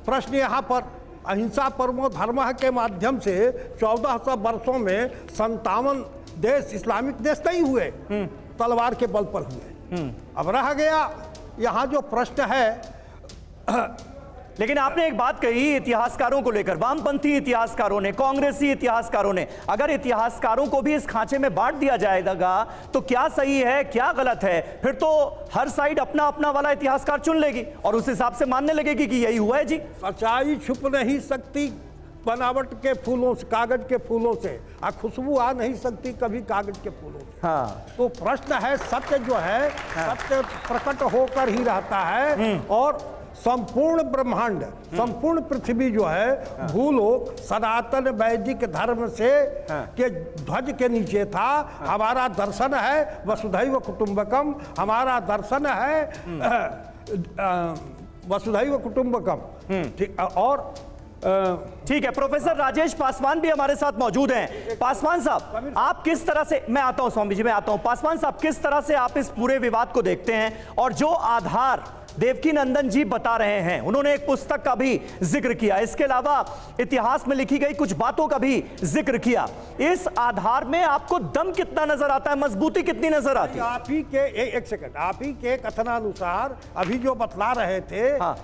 प्रश्न यहाँ पर अहिंसा परमो धर्म के माध्यम से 1400 वर्षों में 57 देश इस्लामिक देश नहीं हुए, तलवार के बल पर हुए। अब रह गया यहाँ जो प्रश्न है लेकिन आपने एक बात कही इतिहासकारों को लेकर, वामपंथी इतिहासकारों ने, कांग्रेसी इतिहासकारों ने, अगर इतिहासकारों को भी इस खांचे में बांट दिया जाएगा तो क्या सही है क्या गलत है? फिर तो हर साइड अपना अपना वाला इतिहासकार चुन लेगी और उस हिसाब से मानने लगेगी कि यही हुआ है जी। सच्चाई छुप नहीं सकती बनावट के फूलों से, कागज के फूलों से, और खुशबू आ नहीं सकती कभी कागज के फूलों से। हाँ। तो प्रश्न है, सत्य जो है, सत्य प्रकट होकर ही रहता है, और संपूर्ण ब्रह्मांड, संपूर्ण पृथ्वी जो है, भूलोक सनातन वैदिक धर्म से के ध्वज के नीचे था। हमारा दर्शन है वसुधैव कुटुंबकम, हमारा दर्शन है वसुधैव कुटुंबकम। ठीक, और ठीक है, प्रोफेसर राजेश पासवान भी हमारे साथ मौजूद हैं। पासवान साहब, आप किस तरह से, मैं आता हूं स्वामी जी, मैं आता हूं। पासवान साहब, किस तरह से आप इस पूरे विवाद को देखते हैं? और जो आधार देवकीनंदन जी बता रहे हैं, उन्होंने एक पुस्तक का भी जिक्र किया, इसके अलावा इतिहास में लिखी गई कुछ बातों का भी जिक्र किया, इस आधार में आपको दम कितना नजर आता है, मजबूती कितनी नजर आती है? आप ही के एक सेकंड, आप ही के कथनानुसार अभी जो बतला रहे थे, हाँ।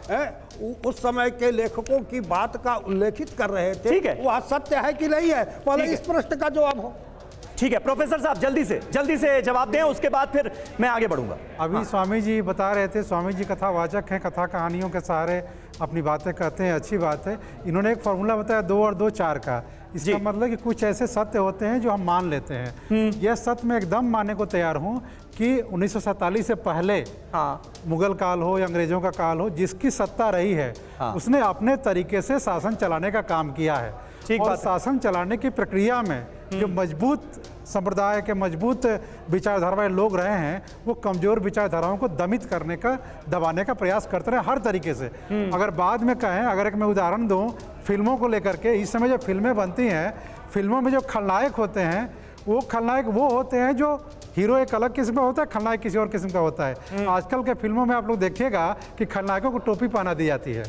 उस समय के लेखकों की बात का उल्लेखित कर रहे थे, ठीक है। वह सत्य है कि नहीं है, पहले इस प्रश्न का जवाब हो। ठीक है प्रोफेसर साहब, जल्दी से जवाब दें, उसके बाद फिर मैं आगे बढ़ूंगा। अभी स्वामी जी बता रहे थे, स्वामी जी कथावाचक हैं, कथा कहानियों के सहारे अपनी बातें कहते हैं, अच्छी बात है। इन्होंने एक फॉर्मूला बताया 2 और 2 4 का। इसका मतलब कि कुछ ऐसे सत्य होते हैं जो हम मान लेते हैं। यह सत्य मैं एकदम मानने को तैयार हूँ कि 1947 से पहले, हाँ, मुगल काल हो या अंग्रेजों का काल हो, जिसकी सत्ता रही है, हाँ, उसने अपने तरीके से शासन चलाने का काम किया है। और शासन चलाने की प्रक्रिया में जो मजबूत संप्रदाय के, मजबूत विचारधारा वाले लोग रहे हैं, वो कमजोर विचारधाराओं को दमित करने का, दबाने का प्रयास करते रहे हर तरीके से। अगर बाद में कहें, अगर एक मैं उदाहरण दूं फिल्मों को लेकर के, इस समय जो फिल्में बनती हैं, फिल्मों में जो खलनायक होते हैं, वो खलनायक वो होते हैं जो हीरो एक अलग किस्म का होता है, खलनायक किसी और किस्म का होता है। आजकल के फिल्मों में आप लोग देखिएगा कि खलनायकों को टोपी पहना दी जाती है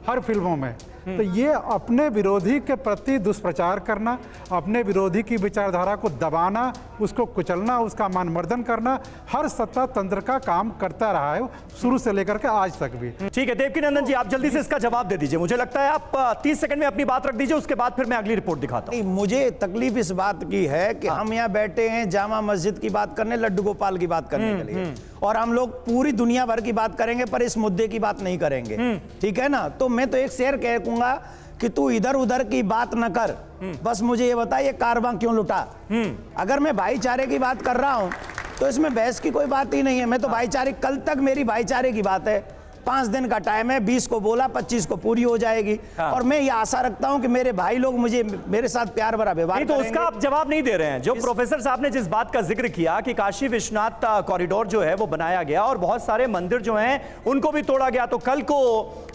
हर फिल्मों में। तो ये अपने विरोधी के प्रति दुष्प्रचार करना, अपने विरोधी की विचारधारा को दबाना, उसको कुचलना, उसका मानमर्दन करना, हर सत्ता तंत्र का काम करता रहा है शुरू से लेकर के आज तक भी। ठीक है देवकीनंदन जी, आप जल्दी से इसका जवाब दे दीजिए। मुझे लगता है आप 30 सेकंड में अपनी बात रख दीजिए, उसके बाद फिर मैं अगली रिपोर्ट दिखाता हूं। मुझे तकलीफ इस बात की है कि हम यहाँ बैठे हैं जामा मस्जिद की बात करने, लड्डू गोपाल की बात करने के लिए, और हम लोग पूरी दुनिया भर की बात करेंगे पर इस मुद्दे की बात नहीं करेंगे। ठीक है ना? तो मैं तो एक शेर कहूंगा कि तू इधर उधर की बात न कर, बस मुझे ये बता ये कारवां क्यों लुटा। अगर मैं भाईचारे की बात कर रहा हूं तो इसमें बहस की कोई बात ही नहीं है। मैं तो भाईचारे, कल तक मेरी भाईचारे की बात है, 5 दिन का टाइम है, 20 को बोला 25 को पूरी हो जाएगी। और मैं ये आशा रखता हूं कि मेरे भाई लोग मुझे, मेरे साथ प्यार भरा व्यवहार तो उसका आप जवाब नहीं दे रहे हैं। जो प्रोफेसर साहब ने जिस बात का जिक्र किया कि काशी विश्वनाथ कॉरिडोर जो है वो बनाया गया और बहुत सारे मंदिर जो हैं उनको भी तोड़ा गया, तो कल को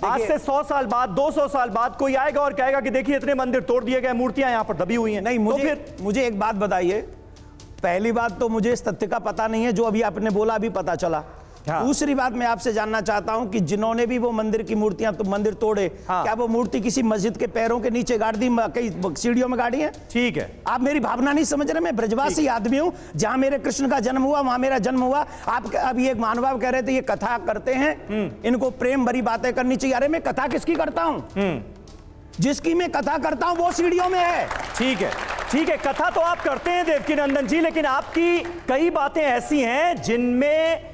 आज से 100 साल बाद, 200 साल बाद कोई आएगा और कहेगा कि देखिए इतने मंदिर तोड़ दिए गए, मूर्तियां यहां पर दबी हुई हैं। नहीं, मुझे एक बात बताइए। पहली बात तो मुझे इस तथ्य का पता नहीं है, जो अभी आपने बोला अभी पता चला। दूसरी बात मैं आपसे जानना चाहता हूं कि जिन्होंने भी वो मंदिर की मूर्तियां तो मंदिर तोड़े, क्या वो मूर्ति किसी मस्जिद के पैरों के नीचे गाड़ दी, कई सीढ़ियों में गाड़ी है? ठीक है, आप मेरी भावना नहीं समझ रहे। मैं ब्रजवासी आदमी हूं, जहां मेरे कृष्ण का जन्म हुआ वहां मेरा जन्म हुआ। आप अभी एक महानुभाव कह रहे थे ये कथा करते हैं, इनको प्रेम भरी बातें करनी चाहिए। अरे मैं कथा किसकी करता हूं? जिसकी मैं कथा करता हूं वो सीढ़ियों में है। ठीक है, कथा तो आप करते हैं देवकीनंदन जी, लेकिन आपकी कई बातें ऐसी हैं जिनमें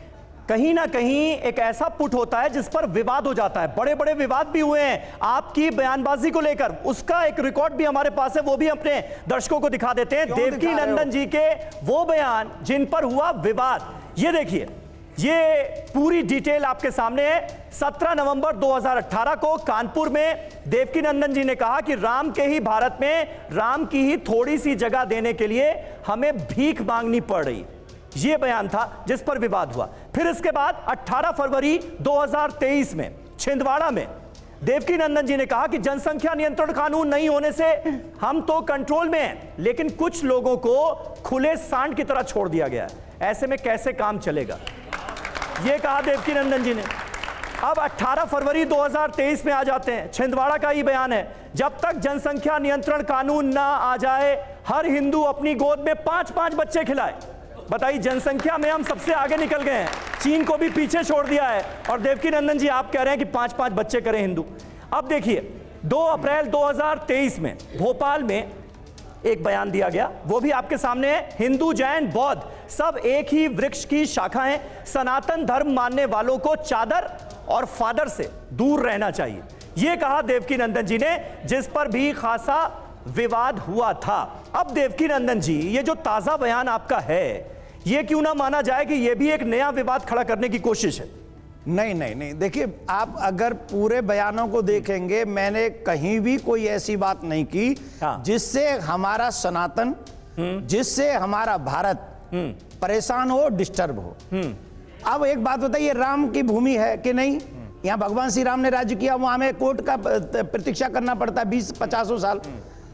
कहीं ना कहीं एक ऐसा पुट होता है जिस पर विवाद हो जाता है। बड़े बड़े विवाद भी हुए हैं आपकी बयानबाजी को लेकर, उसका एक रिकॉर्ड भी हमारे पास है, वो भी अपने दर्शकों को दिखा देते हैं। देवकीनंदन जी के वो बयान जिन पर हुआ विवाद, ये देखिए, ये पूरी डिटेल आपके सामने है। 17 नवंबर 2018 को कानपुर में देवकीनंदन जी ने कहा कि राम के ही भारत में राम की ही थोड़ी सी जगह देने के लिए हमें भीख मांगनी पड़ रही। यह बयान था जिस पर विवाद हुआ। फिर इसके बाद 18 फरवरी 2023 में छिंदवाड़ा में देवकीनंदन जी ने कहा कि जनसंख्या नियंत्रण कानून नहीं होने से हम तो कंट्रोल में हैं, लेकिन कुछ लोगों को खुले सांड की तरह छोड़ दिया गया है, ऐसे में कैसे काम चलेगा, यह कहा देवकीनंदन जी ने। अब 18 फरवरी 2023 में आ जाते हैं, छिंदवाड़ा का ही बयान है, जब तक जनसंख्या नियंत्रण कानून ना आ जाए हर हिंदू अपनी गोद में 5-5 बच्चे खिलाए। बताइए, जनसंख्या में हम सबसे आगे निकल गए हैं, चीन को भी पीछे छोड़ दिया है। और देवकीनंदन जी आप कह रहे हैं कि 5-5 बच्चे करें हिंदू। अब देखिए 2 अप्रैल 2023 में भोपाल में एक बयान दिया गया, वो भी आपके सामने है। हिंदू, जैन, बौद्ध सब एक ही वृक्ष की शाखाएं, सनातन धर्म मानने वालों को चादर और फादर से दूर रहना चाहिए, ये कहा देवकीनंदन जी ने, जिस पर भी खासा विवाद हुआ था। अब देवकीनंदन जी, ये जो ताजा बयान आपका है, ये क्यों ना माना जाए कि ये भी एक नया विवाद खड़ा करने की कोशिश है? नहीं नहीं नहीं, देखिए आप अगर पूरे बयानों को देखेंगे, मैंने कहीं भी कोई ऐसी बात नहीं की जिससे हमारा सनातन, जिससे हमारा भारत परेशान हो, डिस्टर्ब हो। अब एक बात बताइए, राम की भूमि है कि नहीं? यहाँ भगवान श्री राम ने राज्य किया, वहां हमें कोर्ट का प्रतीक्षा करना पड़ता है 20-50 साल,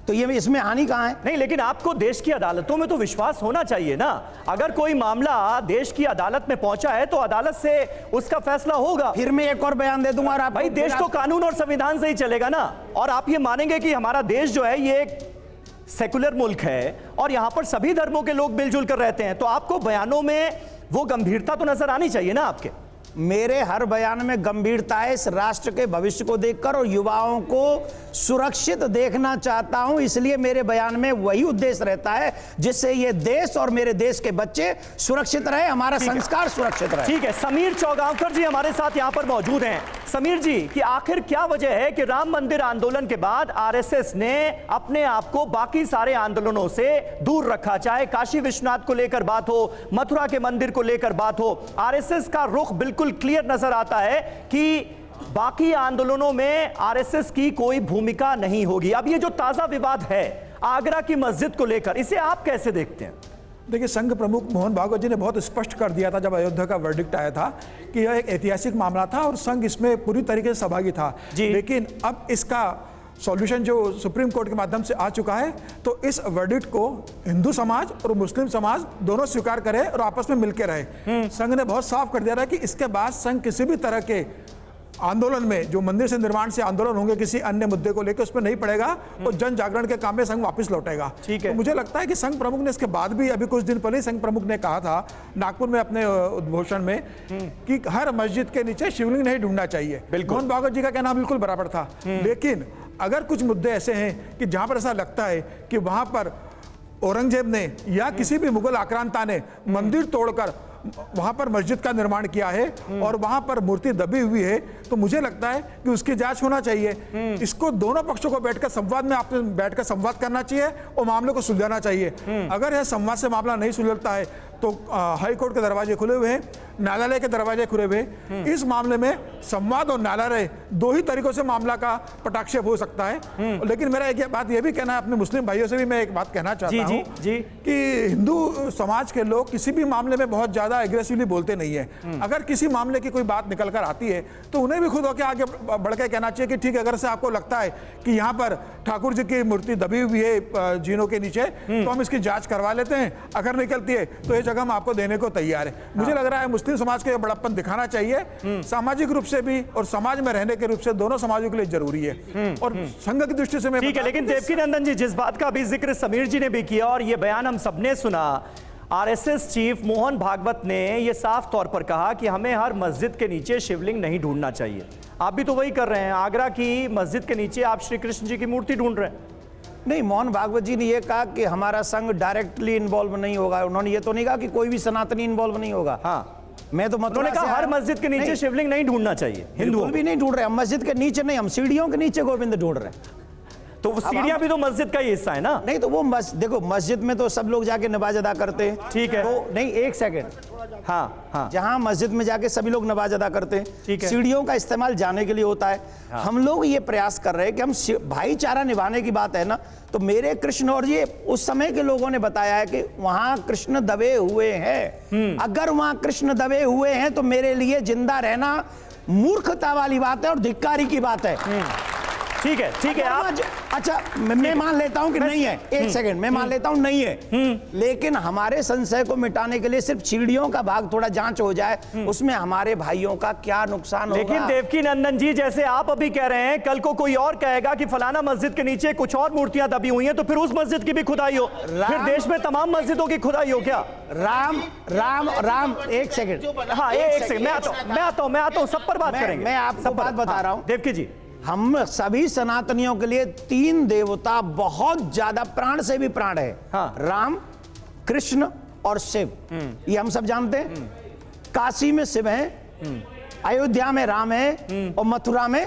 तो ये इसमें हानि कहां है? नहीं, लेकिन आपको देश की अदालतों में तो विश्वास होना चाहिए ना। अगर कोई मामला देश की अदालत में पहुंचा है तो अदालत से उसका फैसला होगा। फिर मैं एक और बयान दे दूंगा। और आप भाई, देश तो कानून और संविधान से ही चलेगा ना। और आप ये मानेंगे कि हमारा देश जो है ये एक सेकुलर मुल्क है और यहां पर सभी धर्मों के लोग मिलजुल कर रहते हैं, तो आपको बयानों में वो गंभीरता तो नजर आनी चाहिए ना आपके। मेरे हर बयान में गंभीरता है, इस राष्ट्र के भविष्य को देखकर और युवाओं को सुरक्षित देखना चाहता हूं, इसलिए मेरे बयान में वही उद्देश्य रहता है जिससे ये देश और मेरे देश के बच्चे सुरक्षित रहे, हमारा संस्कार सुरक्षित रहे। ठीक है, समीर चौगांवकर जी हमारे साथ यहां पर मौजूद हैं। समीर जी, कि आखिर क्या वजह है कि राम मंदिर आंदोलन के बाद आरएसएस ने अपने आप को बाकी सारे आंदोलनों से दूर रखा? चाहे काशी विश्वनाथ को लेकर बात हो, मथुरा के मंदिर को लेकर बात हो, आरएसएस का रुख बिल्कुल क्लियर नजर आता है कि बाकी आंदोलनों में आरएसएस की कोई भूमिका नहीं होगी। अब ये जो ताजा विवाद है आगरा की मस्जिद को लेकर, इसे आप कैसे देखते हैं? देखिए, संघ प्रमुख मोहन भागवत जी ने बहुत स्पष्ट कर दिया था जब अयोध्या का वर्डिक्ट आया था कि यह एक ऐतिहासिक मामला था और संघ इसमें पूरी तरीके से सहभागी था। लेकिन अब इसका सॉल्यूशन जो सुप्रीम कोर्ट के माध्यम से आ चुका है, तो इस वर्डिक्ट को हिंदू समाज और मुस्लिम समाज दोनों स्वीकार करे और आपस में मिलकर रहे। संघ ने बहुत साफ कर दिया था कि इसके बाद संघ किसी भी तरह के आंदोलन में, जो मंदिर से निर्माण से आंदोलन होंगे किसी अन्य मुद्दे को लेकर, उस पर नहीं पड़ेगा और जन जागरण के काम में संघ वापस लौटेगा। ठीक है। तो मुझे लगता है कि संघ प्रमुख ने इसके बाद भी, अभी कुछ दिन पहले संघ प्रमुख ने कहा था नागपुर में अपने उद्घोषण में कि हर मस्जिद के नीचे शिवलिंग नहीं ढूंढना चाहिए। मोहन भागवत जी का कहना बिल्कुल बराबर था। लेकिन अगर कुछ मुद्दे ऐसे हैं कि जहां पर ऐसा लगता है कि वहां पर औरंगजेब ने या किसी भी मुगल आक्रांता ने मंदिर तोड़कर वहां पर मस्जिद का निर्माण किया है और वहां पर मूर्ति दबी हुई है, तो मुझे लगता है कि उसकी जांच होना चाहिए। इसको दोनों पक्षों को बैठकर संवाद में आपने बैठकर संवाद करना चाहिए और मामले को सुलझाना चाहिए। अगर यह संवाद से मामला नहीं सुलझता है तो हाई कोर्ट के दरवाजे खुले हुए हैं, न्यायालय के दरवाजे खुले हुए हैं। इस मामले में संवाद और न्यायालय दो ही तरीकों से मामला का पटाक्षेप हो सकता है। लेकिन मेरा एक बात यह भी कहना है, अपने मुस्लिम भाइयों से भी मैं एक बात कहना चाहता हूं कि हिंदू समाज के लोग किसी भी मामले में बहुत ज्यादा एग्रेसिवली बोलते नहीं है। अगर किसी मामले की कोई बात निकल कर आती है तो उन्हें भी खुद होकर आगे बढ़ के कहना चाहिए कि ठीक है, अगर से आपको लगता है कि यहाँ पर ठाकुर जी की मूर्ति दबी हुई है जीनों के नीचे, तो हम इसकी जांच करवा लेते हैं। अगर निकलती है तो ये जगह हम आपको देने को तैयार है। मुझे लग रहा है मुस्लिम समाज को यह बड़प्पन दिखाना चाहिए, सामाजिक रूप से भी और समाज में रहने के रूप से, दोनों समाजों के लिए जरूरी है। और संघ की दृष्टि से मैं ठीक है, लेकिन देवकीनंदन जी, जिस बात का भी जिक्र समीर जी ने भी किया और ये बयान हम सबने सुना, आरएसएस चीफ मोहन भागवत ने यह साफ तौर पर कहा कि हमें हर मस्जिद के नीचे शिवलिंग नहीं ढूंढना चाहिए। आप भी तो वही कर रहे हैं, आगरा की मस्जिद के नीचे आप श्री कृष्ण जी की मूर्ति ढूंढ रहे हैं। नहीं, मोहन भागवत जी ने यह कहा कि हमारा संघ डायरेक्टली इन्वॉल्व नहीं होगा। उन्होंने ये तो नहीं कहा कि कोई भी सनातनी इन्वॉल्व नहीं होगा। मैं तो उन्होंने कहा हर मस्जिद के नीचे शिवलिंग नहीं ढूंढना चाहिए। हिंदुओं भी नहीं ढूंढ रहे, हम मस्जिद के नीचे नहीं, हम सीढ़ियों के नीचे गोविंद ढूंढ रहे हैं। तो वो सीढ़ियां भी तो मस्जिद का ही हिस्सा है ना? नहीं, तो वो देखो, मस्जिद में तो सब लोग जाके नमाज अदा करते हैं। ठीक है, तो नहीं, एक सेकंड, हाँ, जहां मस्जिद में जाके सभी लोग नमाज अदा करते हैं, सीढ़ियों का इस्तेमाल जाने के लिए होता है। हम लोग ये प्रयास कर रहे हैं कि हम भाईचारा निभाने की बात है ना, तो मेरे कृष्ण, और ये उस समय के लोगों ने बताया है कि वहां कृष्ण दबे हुए हैं। अगर वहां कृष्ण दबे हुए हैं तो मेरे लिए जिंदा रहना मूर्खता वाली बात है और धिक्कारी की बात है। ठीक है आप अच्छा मैं मान लेता हूं कि नहीं है, एक सेकंड मैं मान लेता हूं नहीं है, लेकिन हमारे संशय को मिटाने के लिए सिर्फ सीढ़ियों का भाग थोड़ा जांच हो जाए, उसमें हमारे भाइयों का क्या नुकसान होगा। लेकिन देवकी नंदन जी, जैसे आप अभी कह रहे हैं, कल को कोई और कहेगा कि फलाना मस्जिद के नीचे कुछ और मूर्तियां दबी हुई हैं, तो फिर उस मस्जिद की भी खुदाई हो, फिर देश में तमाम मस्जिदों की खुदाई हो क्या? राम एक सेकंड, हाँ एक सेकंड, मैं आता हूं, सब पर बात करेंगे। मैं आपको बात बता रहा हूं देवकी जी, हम सभी सनातनियों के लिए 3 देवता बहुत ज्यादा प्राण से भी प्राण है। हाँ। राम, कृष्ण और शिव, ये हम सब जानते हैं। काशी में शिव है, अयोध्या में राम है और मथुरा में,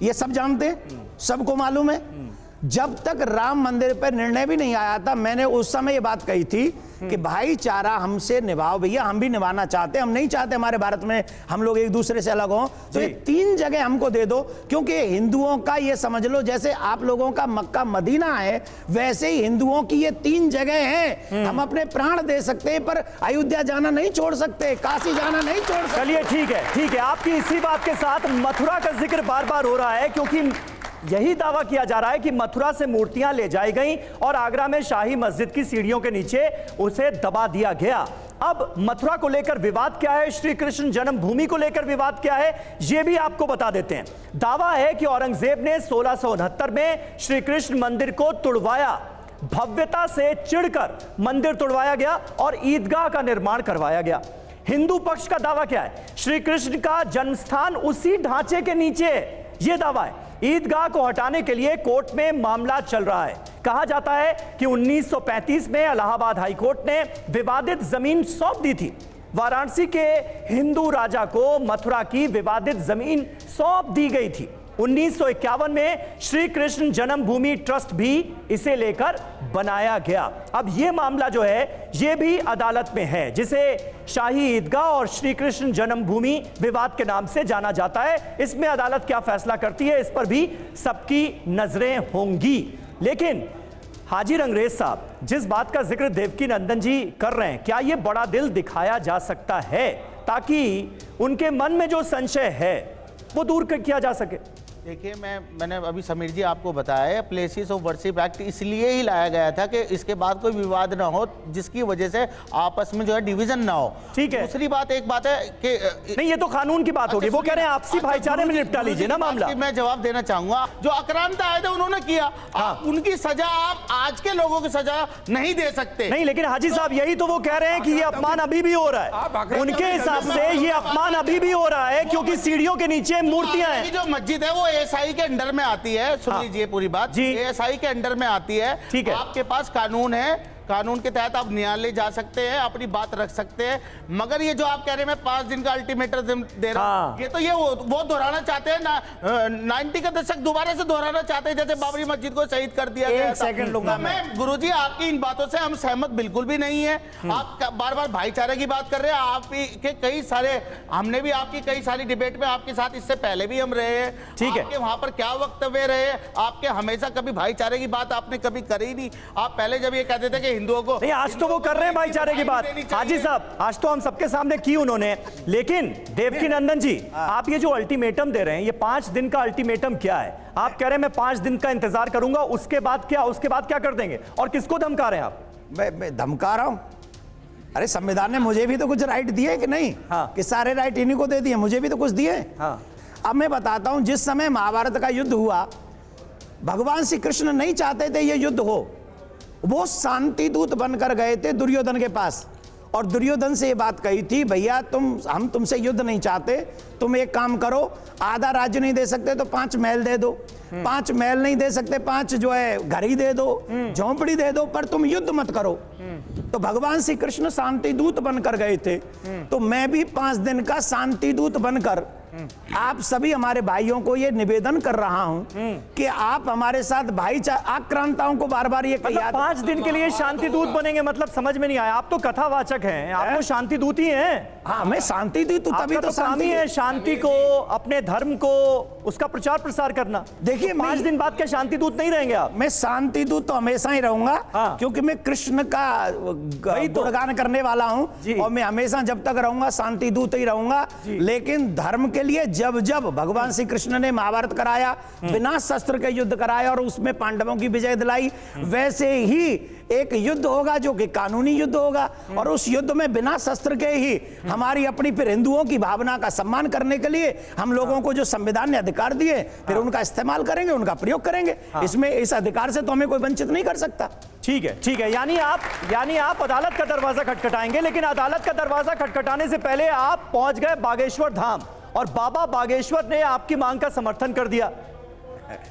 ये सब जानते हैं, सबको मालूम है। जब तक राम मंदिर पर निर्णय भी नहीं आया था, मैंने उस समय ये बात कही थी कि भाईचारा हमसे निभाओ भैया, हम भी निभाना चाहते हैं, हम नहीं चाहते हमारे भारत में हम लोग एक दूसरे से अलग हों, तो ये 3 जगह हमको दे दो, क्योंकि हिंदुओं का ये समझ लो जैसे आप लोगों का मक्का मदीना है, वैसे ही हिंदुओं की ये 3 जगह हैं। हम अपने प्राण दे सकते हैं पर अयोध्या जाना नहीं छोड़ सकते, काशी जाना नहीं छोड़ सकते। चलिए ठीक है, आपकी इसी बात के साथ मथुरा का जिक्र बार बार हो रहा है, क्योंकि यही दावा किया जा रहा है कि मथुरा से मूर्तियां ले जाई गईं और आगरा में शाही मस्जिद की सीढ़ियों के नीचे उसे दबा दिया गया। अब मथुरा को लेकर विवाद क्या है, श्री कृष्ण जन्मभूमि को लेकर विवाद क्या है, यह भी आपको बता देते हैं। दावा है कि औरंगजेब ने 1669 में श्री कृष्ण मंदिर को तुड़वाया, भव्यता से चिढ़कर मंदिर तुड़वाया गया और ईदगाह का निर्माण करवाया गया। हिंदू पक्ष का दावा क्या है, श्री कृष्ण का जन्मस्थान उसी ढांचे के नीचे, यह दावा है। ईदगाह को हटाने के लिए कोर्ट में मामला चल रहा है। कहा जाता है कि 1935 में इलाहाबाद हाई कोर्ट ने विवादित जमीन सौंप दी थी। वाराणसी के हिंदू राजा को मथुरा की विवादित जमीन सौंप दी गई थी। 1951 में श्री कृष्ण जन्मभूमि ट्रस्ट भी इसे लेकर बनाया गया। अब यह मामला जो है यह भी अदालत में है, जिसे शाही ईदगाह और श्री कृष्ण जन्मभूमि विवाद के नाम से जाना जाता है। इसमें अदालत क्या फैसला करती है, इस पर भी सबकी नजरें होंगी। लेकिन हाजी रंगरेज साहब, जिस बात का जिक्र देवकी नंदन जी कर रहे हैं, क्या यह बड़ा दिल दिखाया जा सकता है ताकि उनके मन में जो संशय है वो दूर किया जा सके? देखिए, मैंने अभी समीर जी आपको बताया है, प्लेसेस ऑफ वर्शिप एक्ट इसलिए ही लाया गया था कि इसके बाद कोई विवाद ना हो, जिसकी वजह से आपस में जो है डिवीजन ना हो। ठीक है। दूसरी बात एक बात है कि नहीं, ये तो कानून की बात होगी, वो कह रहे हैं आपसी भाईचारे में निपटा लीजिए ना मामला। मैं जवाब देना चाहूंगा, जो आक्रांत आए थे उन्होंने किया, उनकी सजा आप आज के लोगों की सजा नहीं दे सकते। नहीं, लेकिन हाजी साहब यही तो वो कह रहे हैं कि ये अपमान अभी भी हो रहा है। उनके हिसाब से ये अपमान अभी भी हो रहा है क्योंकि सीढ़ियों के नीचे मूर्तियां हैं। जो मस्जिद है वो एएसआई के अंडर में आती है, सुन लीजिए पूरी बात, एएसआई के अंडर में आती है। ठीक है, आपके पास कानून है, कानून के तहत आप न्यायालय जा सकते हैं, अपनी बात रख सकते हैं। मगर ये जो आप कह रहे हैं मैं 5 दिन का अल्टीमेटम दे रहा हूं, ये तो ये वो दोहराना चाहते हैं ना, 90 का दशक दोबारा से दोहराना चाहते हैं, जैसे बाबरी मस्जिद को शहीद कर दिया गया। एक सेकंड लूंगा मैं। गुरुजी, आपकी इन बातों से हम सहमत बिल्कुल भी नहीं है। आप बार बार भाईचारे की बात कर रहे हैं, आपके कई सारे, हमने भी आपकी कई सारी डिबेट में आपके साथ इससे पहले भी हम रहे हैं। ठीक है, आपके वहां पर क्या वक्तव्य रहे, आपके हमेशा कभी भाईचारे की बात आपने कभी करी नहीं। आप पहले जब ये कहते थे कि हिंदुओं को नहीं, आज तो वो कर रहे हैं भाईचारे की बात। हाजी साहब, आज तो हम सबके सामने की उन्होंने। लेकिन देवकी नंदन जी, आप ये जो अल्टीमेटम दे रहे हैं, ये 5 दिन का अल्टीमेटम क्या है? आप कह रहे हैं मैं 5 दिन का इंतजार करूंगा, उसके बाद क्या कर देंगे? और किसको धमका रहे हैं आप? मैं धमका रहा हूं? अरे संविधान ने मुझे भी तो कुछ राइट दिए कि नहीं? हाँ। कि सारे राइट इन्हीं को दे दिए, मुझे भी तो कुछ दिए। हाँ। अब मैं बताता हूं, जिस समय महाभारत का युद्ध हुआ, भगवान श्री कृष्ण नहीं चाहते थे ये युद्ध हो, वो शांति दूत बनकर गए थे दुर्योधन के पास और दुर्योधन से ये बात कही थी, भैया हम तुमसे युद्ध नहीं चाहते, तुम एक काम करो, आधा राज्य नहीं दे सकते तो 5 महल दे दो, 5 महल नहीं दे सकते 5 जो है घर ही दे दो, झोंपड़ी दे दो, पर तुम युद्ध मत करो। तो भगवान श्री कृष्ण शांति दूत बनकर गए थे, तो मैं भी 5 दिन का शांति दूत बनकर आप सभी हमारे भाइयों को ये निवेदन कर रहा हूं कि आप हमारे साथ भाईचारा, आक्रांताओं को बार बार ये मतलब 5 दिन के लिए शांति दूत बनेंगे, मतलब समझ में नहीं आया। आप तो कथावाचक हैं, आप तो शांति दूत ही हैं। हाँ, मैं शांति दूत, तभी तो शांति है, शांति को, अपने धर्म को, उसका प्रचार प्रसार करना। देखिए, 5 दिन बाद क्या शांति दूत नहीं रहेंगे आप? मैं शांति दूत तो हमेशा ही रहूंगा। हाँ। क्योंकि मैं कृष्ण का गुणगान करने वाला हूं और मैं हमेशा जब तक रहूंगा शांति दूत ही रहूंगा। लेकिन धर्म के लिए जब जब भगवान श्री कृष्ण ने महाभारत कराया, बिना शस्त्र के युद्ध कराया और उसमें पांडवों की विजय दिलाई, वैसे ही एक युद्ध होगा जो कि कानूनी युद्ध होगा, और उस युद्ध में बिना शस्त्र के ही हमारी अपनी फिर हिंदुओं की भावना का सम्मान करने के लिए हम लोगों को जो संविधान ने अधिकार दिए फिर उनका इस्तेमाल करेंगे, उनका प्रयोग करेंगे। इसमें इस अधिकार से तो हमें कोई वंचित नहीं कर सकता। ठीक है, ठीक है। यानी आप अदालत का दरवाजा खटखटाएंगे, लेकिन अदालत का दरवाजा खटखटाने से पहले आप पहुंच गए बागेश्वर धाम और बाबा बागेश्वर ने आपकी मांग का समर्थन कर दिया।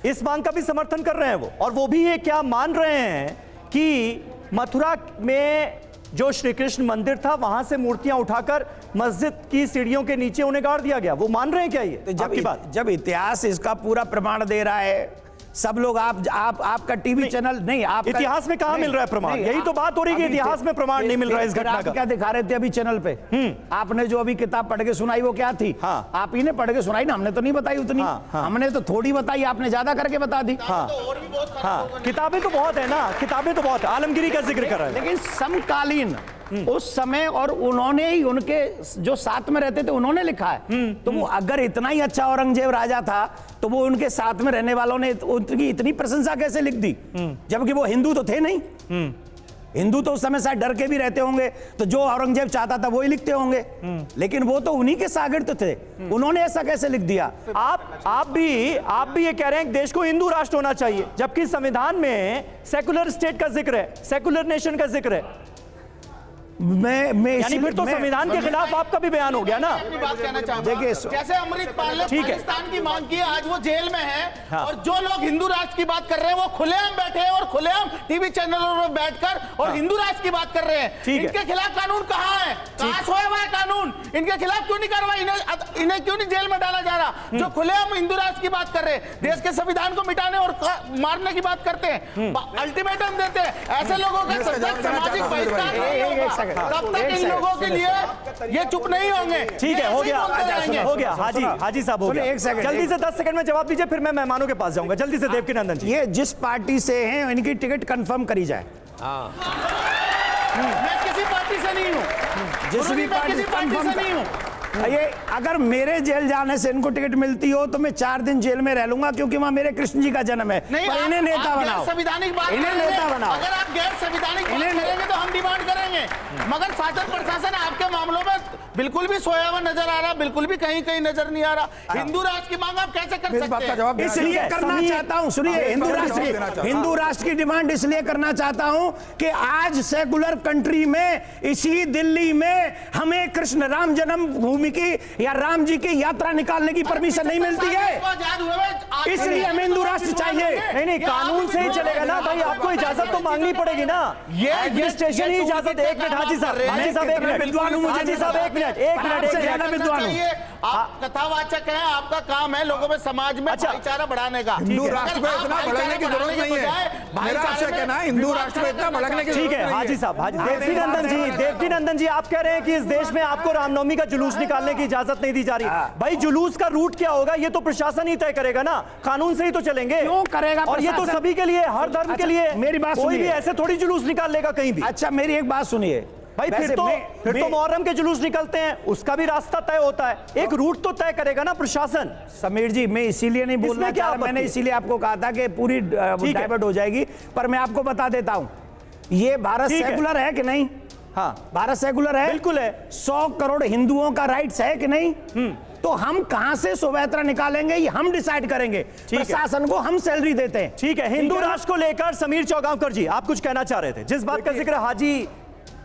इस मांग का भी समर्थन कर रहे हैं वो, और वो भी ये क्या मान रहे हैं कि मथुरा में जो श्री कृष्ण मंदिर था वहां से मूर्तियां उठाकर मस्जिद की सीढ़ियों के नीचे उन्हें गाड़ दिया गया। वो मान रहे हैं क्या ये? तो जब इतिहास इसका पूरा प्रमाण दे रहा है, सब लोग आपका टीवी चैनल नहीं, आप इतिहास में कहां मिल रहा है प्रमाण? यही तो बात हो रही है कि इतिहास में प्रमाण नहीं मिल रहा है इस घटना का। क्या दिखा रहे थे अभी चैनल पे? आपने जो अभी किताब पढ़ के सुनाई वो क्या थी? हाँ। आप ही ने पढ़ के सुनाई ना, हमने तो नहीं बताई उतनी। हमने तो थोड़ी बताई, आपने ज्यादा करके बता दी। किताबें तो बहुत है ना, किताबें तो बहुत है। आलमगीरी का जिक्र कर रहे हैं, लेकिन समकालीन उस समय और उन्होंने ही, उनके जो साथ में रहते थे उन्होंने लिखा है। तो वो अगर इतना ही अच्छा औरंगजेब राजा था तो वो उनके साथ में रहने वालों ने उनकी इतनी प्रशंसा कैसे लिख दी, जबकि वो हिंदू तो थे नहीं। हिंदू तो उस समय शायद डर के भी रहते होंगे, तो जो औरंगजेब चाहता था वो ही लिखते होंगे, लेकिन वो तो उन्हीं के शागिर्द थे, उन्होंने ऐसा कैसे लिख दिया? आप भी ये कह रहे हैं कि देश को हिंदू राष्ट्र होना चाहिए, जबकि संविधान में सेकुलर स्टेट का जिक्र है, सेकुलर नेशन का जिक्र है। यानी फिर तो संविधान के खिलाफ आपका भी बयान हो गया ना। अपनी बात कहना चाहूंगा, देखिए, जैसे अमृतपाल ने पाकिस्तान की मांग की, आज वो जेल में है। हाँ। और जो लोग हिंदू राष्ट्र की बात कर रहे हैं वो खुलेआम बैठे हैं और खुलेआम टीवी चैनलों पर बैठकर और हिंदू राष्ट्र की बात कर रहे हैं। इनके खिलाफ कानून कहाँ है? कहाँ सोया हुआ है कानून? इनके खिलाफ क्यों नहीं कार्रवाई? इन्हें क्यों नहीं जेल में डाला जा रहा? जो खुलेआम हिंदू राष्ट्र की बात कर रहे हैं, देश के संविधान को मिटाने और मारने की बात करते हैं, अल्टीमेटम देते हैं, ऐसे लोगों का सामाजिक बहिष्कार नहीं होगा तब तक इन लोगों के लिए ये चुप नहीं होंगे। ठीक है, हो गया, हो गया। हाजी साहब, हो गया। एक सेकंड, जल्दी से 10 सेकंड में जवाब दीजिए, फिर मैं मेहमानों के पास जाऊंगा। जल्दी से देवकीनंदन जी। ये जिस पार्टी से हैं इनकी टिकट कंफर्म करी जाए। मैं किसी पार्टी से नहीं हूँ, जिस भी किसी पार्टी से नहीं हूँ। ये अगर मेरे जेल जाने से इनको टिकट मिलती हो तो मैं 4 दिन जेल में रह लूंगा, क्योंकि वहां मेरे कृष्ण जी का जन्म है। नहीं, पर इन्हें नेता बनाओ, संविधानिक बात इन्हें नेता बनाओ। अगर आप गैर संविधानिक बात करेंगे तो हम डिमांड करेंगे, मगर शासन प्रशासन आपके मामलों में बिल्कुल भी सोया हुआ नजर आ रहा, बिल्कुल भी कहीं कहीं नजर नहीं आ रहा। हिंदू राष्ट्र की मांग आप कैसे कर सकते हैं? इसलिए करना चाहता हूं, सुनिए, हिंदू राष्ट्र की डिमांड इसलिए करना चाहता हूं कि आज सेकुलर कंट्री में, इसी दिल्ली में हमें कृष्ण राम जन्मभूमि की या राम जी की यात्रा निकालने की परमिशन नहीं मिलती है, इसलिए हमें हिंदू राष्ट्र चाहिए। नहीं, कानून से ही चलेगा ना भाई, आपको इजाजत तो मांगनी पड़ेगी ना। ये एडमिनिस्ट्रेशन ही इजाजत। एक मिनट हाजी साहब, एक मिनट, विद्वान हूं मुझे, हाजी साहब, एक मिनट, विद्वान हूं। आप कथावाचक हैं, आपका काम है लोगों में, समाज में भाईचारा बढ़ाने का। हिंदू राष्ट्र में इतना भड़कने की जरूरत नहीं है। मेरा आपसे कहना है हिंदू राष्ट्र में इतना भड़कने की ठीक है हाजी साहब। देवकीनंदन जी, आप कह रहे हैं कि इस देश में आपको रामनवमी का जुलूस निकालने की इजाजत नहीं दी जा रही। भाई, जुलूस का रूट क्या होगा ये तो प्रशासन ही तय करेगा ना, कानून से ही तो चलेंगे। क्यों करेगा? और ये तो सभी के लिए, हर धर्म के लिए। मेरी बात कोई भी सुनिए, ऐसे थोड़ी जुलूस निकाल लेगा कहीं भी। अच्छा, मेरी एक बात सुनिए भाई, फिर तो मुहर्रम के जुलूस निकलते हैं, उसका भी रास्ता तय होता है, एक रूट तो तय करेगा ना प्रशासन। समीर जी, मैं इसीलिए नहीं बोलना चाह रहा, मैंने इसीलिए आपको कहा था कि पूरी डाइवर्ट हो जाएगी, पर मैं आपको बता देता हूं, ये भारत सेकुलर है कि नहीं? हाँ, भारत सेकुलर है, बिल्कुल है। 100 करोड़ हिंदुओं का राइट्स है कि नहीं? तो हम कहां से शोभा यात्रा निकालेंगे ये हम डिसाइड करेंगे, प्रशासन को हम सैलरी देते हैं। ठीक है, हिंदू राष्ट्र को लेकर समीर चौगांवकर जी, आप कुछ कहना चाह रहे थे, जिस बात का जिक्र हाजी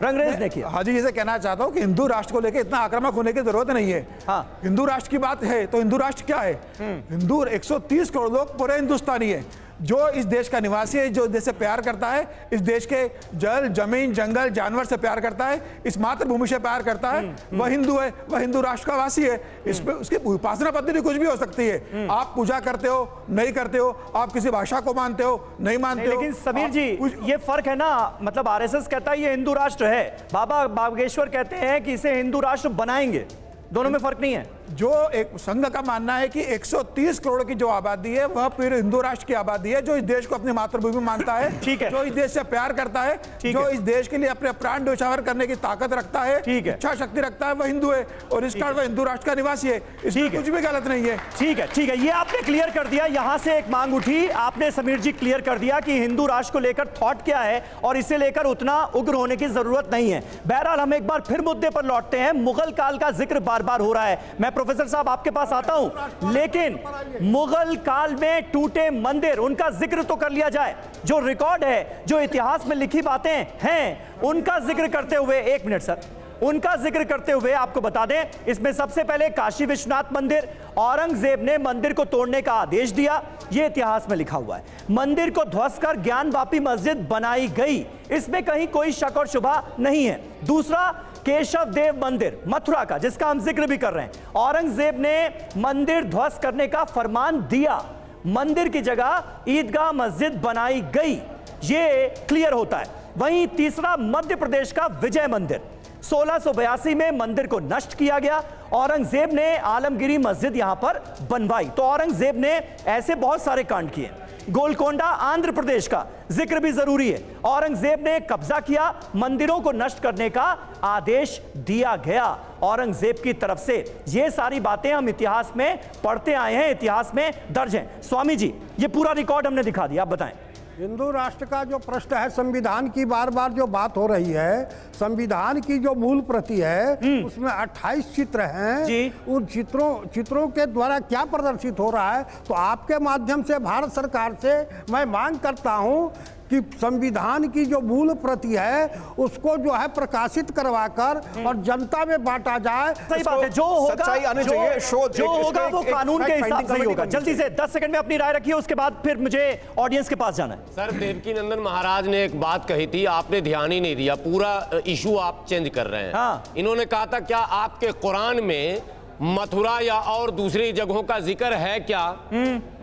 रंगरेज ने किया। हाजी जी से कहना चाहता हूं कि हिंदू राष्ट्र को लेकर इतना आक्रामक होने की जरूरत नहीं है। हाँ। हिंदू राष्ट्र की बात है तो हिंदू राष्ट्र क्या है? हिंदू 130 करोड़ लोग पूरे हिंदुस्तानी है, जो इस देश का निवासी है, जो देश से प्यार करता है, इस देश के जल, जमीन, जंगल, जानवर से प्यार करता है, इस मातृभूमि से प्यार करता है, वह हिंदू है, वह हिंदू राष्ट्र का वासी है। इस पे उसकी उपासना पद्धति कुछ भी हो सकती है। आप पूजा करते हो, नहीं करते हो, आप किसी भाषा को मानते हो, नहीं मानते हो। लेकिन समीर जी, ये फर्क है ना, मतलब आरएसएस कहता है ये हिंदू राष्ट्र है, बाबा बागेश्वर कहते हैं कि इसे हिंदू राष्ट्र बनाएंगे, दोनों में फर्क नहीं है। जो एक संघ का मानना है कि 130 करोड़ की जो आबादी है वह फिर हिंदू राष्ट्र की आबादी है, जो इस देश को अपनी मातृभूमि मानता है, ठीक है, जो इस देश से प्यार करता है, जो इस देश के लिए अपने प्राण न्यौछावर करने की ताकत रखता है, ठीक है, इच्छा शक्ति रखता है, वह हिंदू है और इस कारण वह हिंदू राष्ट्र का निवासी है। इसमें कुछ भी गलत नहीं है। ठीक है, ठीक है, ये आपने क्लियर कर दिया। यहां से एक मांग उठी, आपने समीर जी क्लियर कर दिया कि हिंदू राष्ट्र को लेकर थॉट क्या है और इसे लेकर उतना उग्र होने की जरूरत नहीं है। बहरहाल हम एक बार फिर मुद्दे पर लौटते हैं। मुगल काल का जिक्र बार बार हो रहा है, मैं प्रोफेसर साहब आपके पास आता हूं, लेकिन मुगल काल में टूटे मंदिर, उनका जिक्र तो कर लिया जाए। जो रिकॉर्ड है, जो इतिहास में लिखी बातें हैं, उनका जिक्र करते हुए, एक मिनट सर, उनका जिक्र करते हुए आपको बता दें, इसमें सबसे पहले काशी विश्वनाथ मंदिर, औरंगजेब ने मंदिर को तोड़ने का आदेश दिया, यह इतिहास में लिखा हुआ है। मंदिर को ध्वस्त कर ज्ञानवापी मस्जिद बनाई गई, इसमें कहीं कोई शक और शुबा नहीं है। दूसरा, केशव देव मंदिर मथुरा का, जिसका हम जिक्र भी कर रहे हैं, औरंगजेब ने मंदिर ध्वस्त करने का फरमान दिया, मंदिर की जगह ईदगाह मस्जिद बनाई गई, यह क्लियर होता है। वहीं तीसरा, मध्य प्रदेश का विजय मंदिर, 1682 में मंदिर को नष्ट किया गया, औरंगजेब ने आलमगिरी मस्जिद यहां पर बनवाई। तो औरंगजेब ने ऐसे बहुत सारे कांड किए। गोलकोंडा आंध्र प्रदेश का जिक्र भी जरूरी है, औरंगजेब ने कब्जा किया, मंदिरों को नष्ट करने का आदेश दिया गया औरंगजेब की तरफ से। ये सारी बातें हम इतिहास में पढ़ते आए हैं, इतिहास में दर्ज हैं। स्वामी जी, ये पूरा रिकॉर्ड हमने दिखा दिया, आप बताएं। हिंदू राष्ट्र का जो प्रश्न है, संविधान की बार बार जो बात हो रही है, संविधान की जो मूल प्रति है उसमें 28 चित्र हैं। उन चित्रों के द्वारा क्या प्रदर्शित हो रहा है, तो आपके माध्यम से भारत सरकार से मैं मांग करता हूं कि संविधान की जो मूल प्रति है उसको जो है प्रकाशित करवाकर और जनता में बांटा जाए। सही बात है, जो होगा, सच्चाई आनी चाहिए, जो होगा वो कानून के हिसाब से ही होगा। जल्दी से 10 सेकंड में अपनी राय रखिए, उसके बाद फिर मुझे ऑडियंस के पास जाना है। सर, देवकी नंदन महाराज ने एक बात कही थी, आपने ध्यान ही नहीं दिया, पूरा इशू आप चेंज कर रहे हैं। हाँ। इन्होंने कहा था क्या आपके कुरान में मथुरा या और दूसरी जगहों का जिक्र है क्या?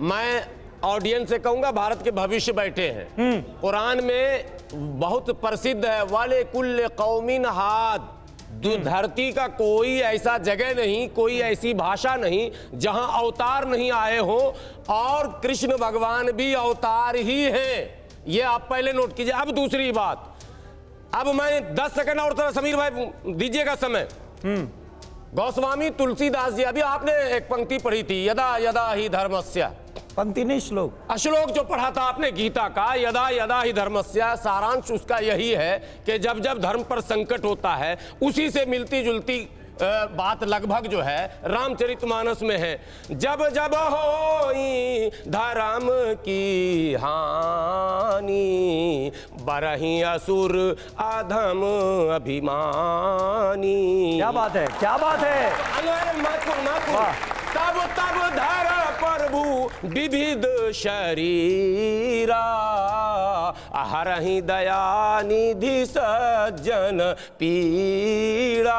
मैं ऑडियंस से कहूंगा, भारत के भविष्य बैठे हैं, कुरान में बहुत प्रसिद्ध है, वाले कुल्ले कौमिन हाद, धरती का कोई ऐसा जगह नहीं, कोई ऐसी भाषा नहीं जहां अवतार नहीं आए हो, और कृष्ण भगवान भी अवतार ही हैं। ये आप पहले नोट कीजिए। अब दूसरी बात, अब मैं 10 सेकंड और थोड़ा समीर भाई दीजिएगा समय। गोस्वामी तुलसीदास जी, अभी आपने एक पंक्ति पढ़ी थी, यदा यदा ही धर्मस्य, पंक्ति नहीं, श्लोक, श्लोक जो पढ़ा था आपने गीता का, यदा यदा ही धर्मस्य, सारांश उसका यही है कि जब जब धर्म पर संकट होता है, उसी से मिलती जुलती बात लगभग जो है रामचरितमानस में है। जब जब होई धर्म की हानि, बरही असुर अधम अभिमानी। क्या बात है, क्या बात है। तब तब धर प्रभु विविध शरीरा, हरहि दया निधि सज्जन पीड़ा।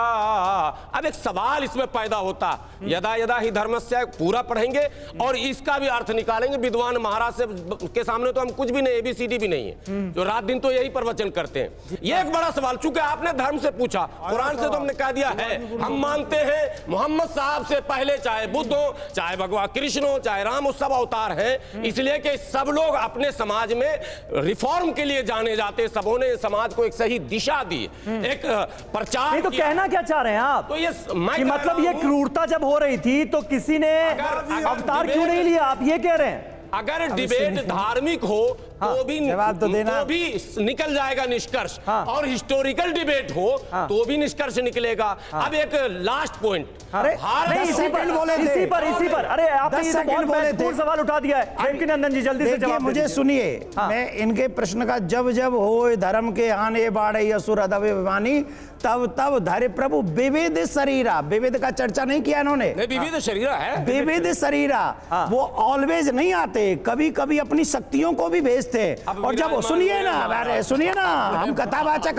अब एक सवाल इसमें पैदा होता, यदा यदा ही धर्मस्य पूरा पढ़ेंगे और इसका भी अर्थ निकालेंगे। विद्वान महाराज से के सामने तो हम कुछ भी नहीं, ABCD भी नहीं है, जो रात दिन तो यही प्रवचन करते हैं। ये एक बड़ा सवाल, चूंकि आपने धर्म से पूछा, कुरान से तो हमने कह दिया है, हम मानते हैं मोहम्मद साहब से पहले चाहे बुद्ध हो, चाहे भगवान कृष्ण हो, चाहे राम हो, सब अवतार हैं। इसलिए कि सब लोग अपने समाज में रिफॉर्म के लिए जाने जाते, सबों ने समाज को एक सही दिशा दी, एक प्रचार। नहीं तो कहना क्या चाह रहे हैं आप? तो ये कि मतलब ये क्रूरता जब हो रही थी तो किसी ने अवतार क्यों नहीं लिया, आप ये कह रहे हैं? अगर डिबेट धार्मिक हो तो भी जवाब तो देना, तो भी निकल जाएगा निष्कर्ष, और हिस्टोरिकल डिबेट हो तो भी निष्कर्ष निकलेगा। अब एक लास्ट पॉइंट, इसी पर अरे आपने ये बहुत महत्वपूर्ण सवाल उठा दिया है। देवकी नंदन जी जल्दी से जवाब मुझे सुनिए। मैं इनके प्रश्न का, जब जब हो धर्म के आने बाढ़े असुर अधम अभिमानी, तब तब धरे प्रभु विविध शरीरा, विविध का चर्चा नहीं किया इन्होंने, विविध शरीरा है, विविध शरीरा, वो ऑलवेज नहीं आते, कभी कभी अपनी शक्तियों को भी भेजते। और जब सुनिए ना, अरे सुनिए ना, हम कथावाचक,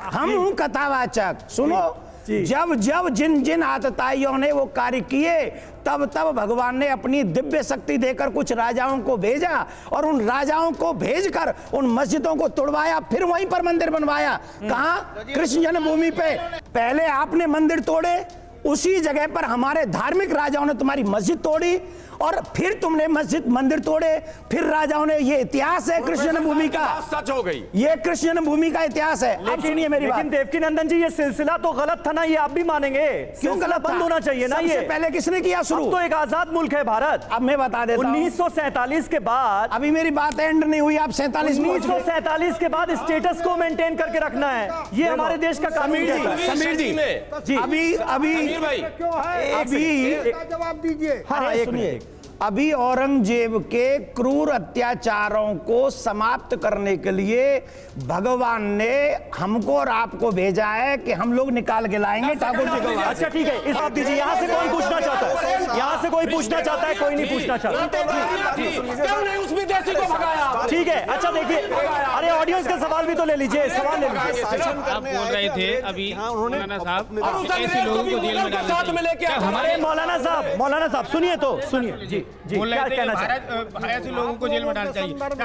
हम हूं कथावाचक, सुनो। जब जब जिन जिन आतताइयों ने वो कार्य किए, तब तब भगवान ने अपनी दिव्य शक्ति देकर कुछ राजाओं को भेजा, और उन राजाओं को भेजकर उन मस्जिदों को तोड़वाया, फिर वहीं पर मंदिर बनवाया। कहां? कृष्ण जन्मभूमि पे। पहले आपने मंदिर तोड़े, उसी जगह पर हमारे धार्मिक राजाओं ने तुम्हारी मस्जिद तोड़ी और फिर तुमने मस्जिद मंदिर तोड़े, फिर राजाओं ने, ये इतिहास है कृष्ण जन्मभूमि का, सच हो गई। ये कृष्ण जन्मभूमि का इतिहास है। अब सुनिए मेरी बात। लेकिन देवकीनंदन जी, ये सिलसिला तो गलत था ना, ये आप भी मानेंगे? क्यों गलत बंद होना चाहिए ना? ये पहले किसने किया शुरू? अब तो एक आजाद मुल्क है भारत। अब मैं बता देता हूं, 1947 के बाद, अभी मेरी बात एंड नहीं हुई, आप 1947 के बाद स्टेटस को मेंटेन करके रखना है, ये हमारे देश का कानून कहता है। समीर जी, अभी जवाब दीजिए। हाँ, सुनिए, अभी औरंगजेब के क्रूर अत्याचारों को समाप्त करने के लिए भगवान ने हमको और आपको भेजा है कि हम लोग निकाल के लाएंगे ठाकुर जी को। अच्छा ठीक है, इस आप दीजिए। यहाँ से कोई पूछना चाहता है? यहाँ से कोई पूछना चाहता है? कोई नहीं पूछना चाहता? क्यों नहीं उस विदेशी को भगाया? ठीक है, अच्छा देखिए, अरे ऑडियंस का सवाल भी तो ले लीजिए, सवाल ले लीजिए। आप बोल रहे थे अभी मौलाना साहब, ऐसे लोगों को जेल में डालना चाहिए। हमारे मौलाना साहब सुनिए तो, सुनिए जी जी, बोल क्या रहे थे कहना कि चाहते हैं? भारत ऐसे लोगों को जेल में डालना चाहिए। तो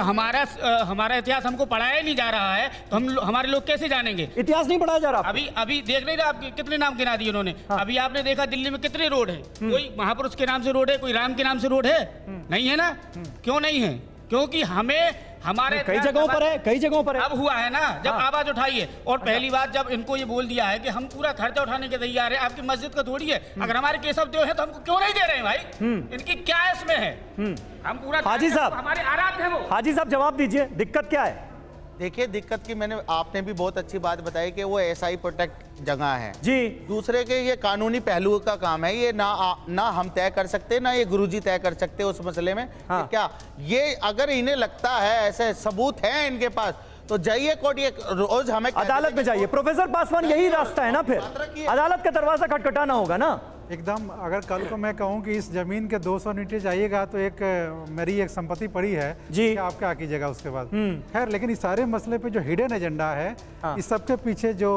हमारा इतिहास हमको पढ़ाया नहीं जा रहा है, तो हमारे लोग कैसे जानेंगे? इतिहास नहीं पढ़ाया जा रहा? अभी देख नहीं रहे आप कितने नाम गिना दिए उन्होंने। अभी आपने देखा दिल्ली में कितने रोड है, कोई महापुरुष के नाम से रोड है, कोई राम के नाम से रोड है? नहीं है ना। क्यों नहीं है? क्योंकि हमारे कई जगहों पर है, कई जगहों पर है। अब हुआ है ना, जब आवाज उठाई है। और पहली बात, जब इनको ये बोल दिया है कि हम पूरा खर्चा उठाने के तैयार है, आपकी मस्जिद का थोड़ी है, अगर हमारे केशव देव है तो हमको क्यों नहीं दे रहे हैं भाई? इनकी क्या इसमें है? हम पूरा हाजी साहब, हमारे आराध्य है वो। हाजी साहब जवाब दीजिए, दिक्कत क्या है? देखिए, दिक्कत की आपने भी बहुत अच्छी बात बताई कि वो एसआई प्रोटेक्ट जगह है जी। दूसरे के ये कानूनी पहलुओं का काम है, ये ना हम तय कर सकते, ना ये गुरुजी तय कर सकते उस मसले में। हाँ। क्या ये अगर इन्हें लगता है, ऐसे सबूत है इनके पास, तो जाइए कोर्ट, ये रोज हमें अदालत में जाइए। प्रोफेसर पासवान, यही रास्ता है ना, फिर अदालत का दरवाजा खटखटाना होगा ना। एकदम। अगर कल को मैं कहूं कि इस जमीन के 200 नीचे जाइएगा तो मेरी एक संपत्ति पड़ी है जी, कि आप क्या कीजिएगा उसके बाद। खैर, लेकिन इस सारे मसले पे जो हिडन एजेंडा है, इस सबके पीछे जो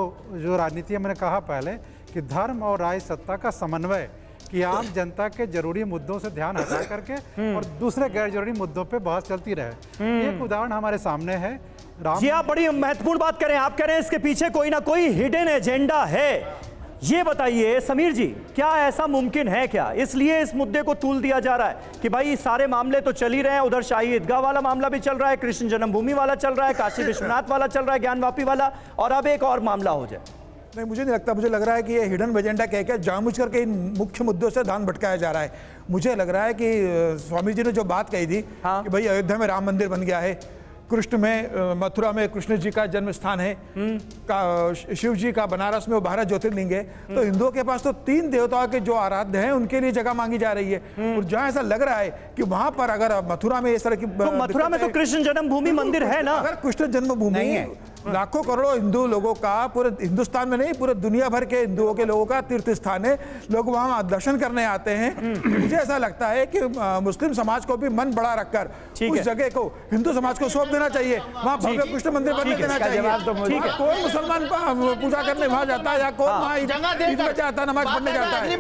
राजनीति है, मैंने कहा पहले कि धर्म और राज सत्ता का समन्वय, कि आम जनता के जरूरी मुद्दों से ध्यान हटा करके और दूसरे गैर जरूरी मुद्दों पे बहस चलती रहे। एक उदाहरण हमारे सामने है। जी, आप बड़ी महत्वपूर्ण बात करें। आप कह रहे हैं इसके पीछे कोई ना कोई हिडन एजेंडा है। ये बताइए समीर जी, क्या ऐसा मुमकिन है क्या? इसलिए इस मुद्दे को तूल दिया जा रहा है कि भाई सारे मामले तो चल ही रहे हैं, उधर शाही ईदगाह वाला मामला भी चल रहा है, कृष्ण जन्मभूमि वाला चल रहा है, काशी विश्वनाथ वाला चल रहा है, ज्ञानवापी वाला, और अब एक और मामला हो जाए। नहीं, मुझे नहीं लगता। मुझे लग रहा है कि ये हिडन एजेंडा कह के जानबूझ करके इन मुख्य मुद्दों से ध्यान भटकाया जा रहा है। मुझे लग रहा है कि स्वामी जी ने जो बात कही थी कि भाई अयोध्या में राम मंदिर बन गया है, कृष्ण में मथुरा में कृष्ण जी का जन्म स्थान है, शिव जी का बनारस में वो 12 ज्योतिर्लिंग है, तो हिंदुओं के पास तो 3 देवताओं के जो आराध्य हैं उनके लिए जगह मांगी जा रही है। और जहां ऐसा लग रहा है कि वहां पर अगर मथुरा में इस तरह की, तो मथुरा में तो कृष्ण जन्मभूमि मंदिर है ना। अगर कृष्ण जन्मभूमि है, लाखों करोड़ों हिंदू लोगों का, पूरे हिंदुस्तान में नहीं पूरे दुनिया भर के हिंदुओं के लोगों का तीर्थ स्थान है, लोग वहां दर्शन करने आते हैं। मुझे ऐसा लगता है कि मुस्लिम समाज को भी मन बड़ा रखकर उस जगह को हिंदू समाज को सौंप देना चाहिए, वहां भव्य कृष्ण मंदिर बनने देना चाहिए। कोई मुसलमान पूजा करने वहां जाता है या कोई वहां ईद में जाता है, नमाज पढ़ने जाता है।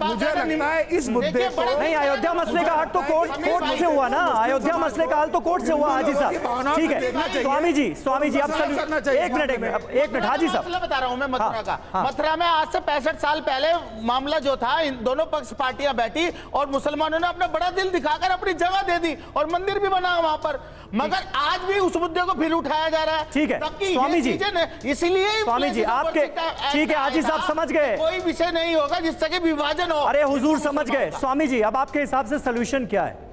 मुझे लगता है इस मुद्दे को नहीं, अयोध्या मसले का हल तो कोर्ट से हुआ ना, अयोध्या मसले का हल तो कोर्ट से हुआ। हाजी साहब ठीक है, स्वामी जी आप एक मिनट हाजी साहब, बता रहा हूं मैं मथुरा का। मथुरा में आज से 65 साल पहले मामला जो था, इन दोनों पक्ष पार्टियां बैठी और मुसलमानों ने अपना बड़ा दिल दिखाकर अपनी जगह दे दी और मंदिर भी बना वहां पर, मगर आज भी उस मुद्दे को फिर उठाया जा रहा है। ठीक है स्वामी जी, इसलिए स्वामी जी आपके, ठीक है हाजी साहब समझ गए, कोई विषय नहीं होगा जिससे कि विभाजन हो। अरे हुजूर समझ गए। स्वामी जी अब आपके हिसाब से सोल्यूशन क्या है,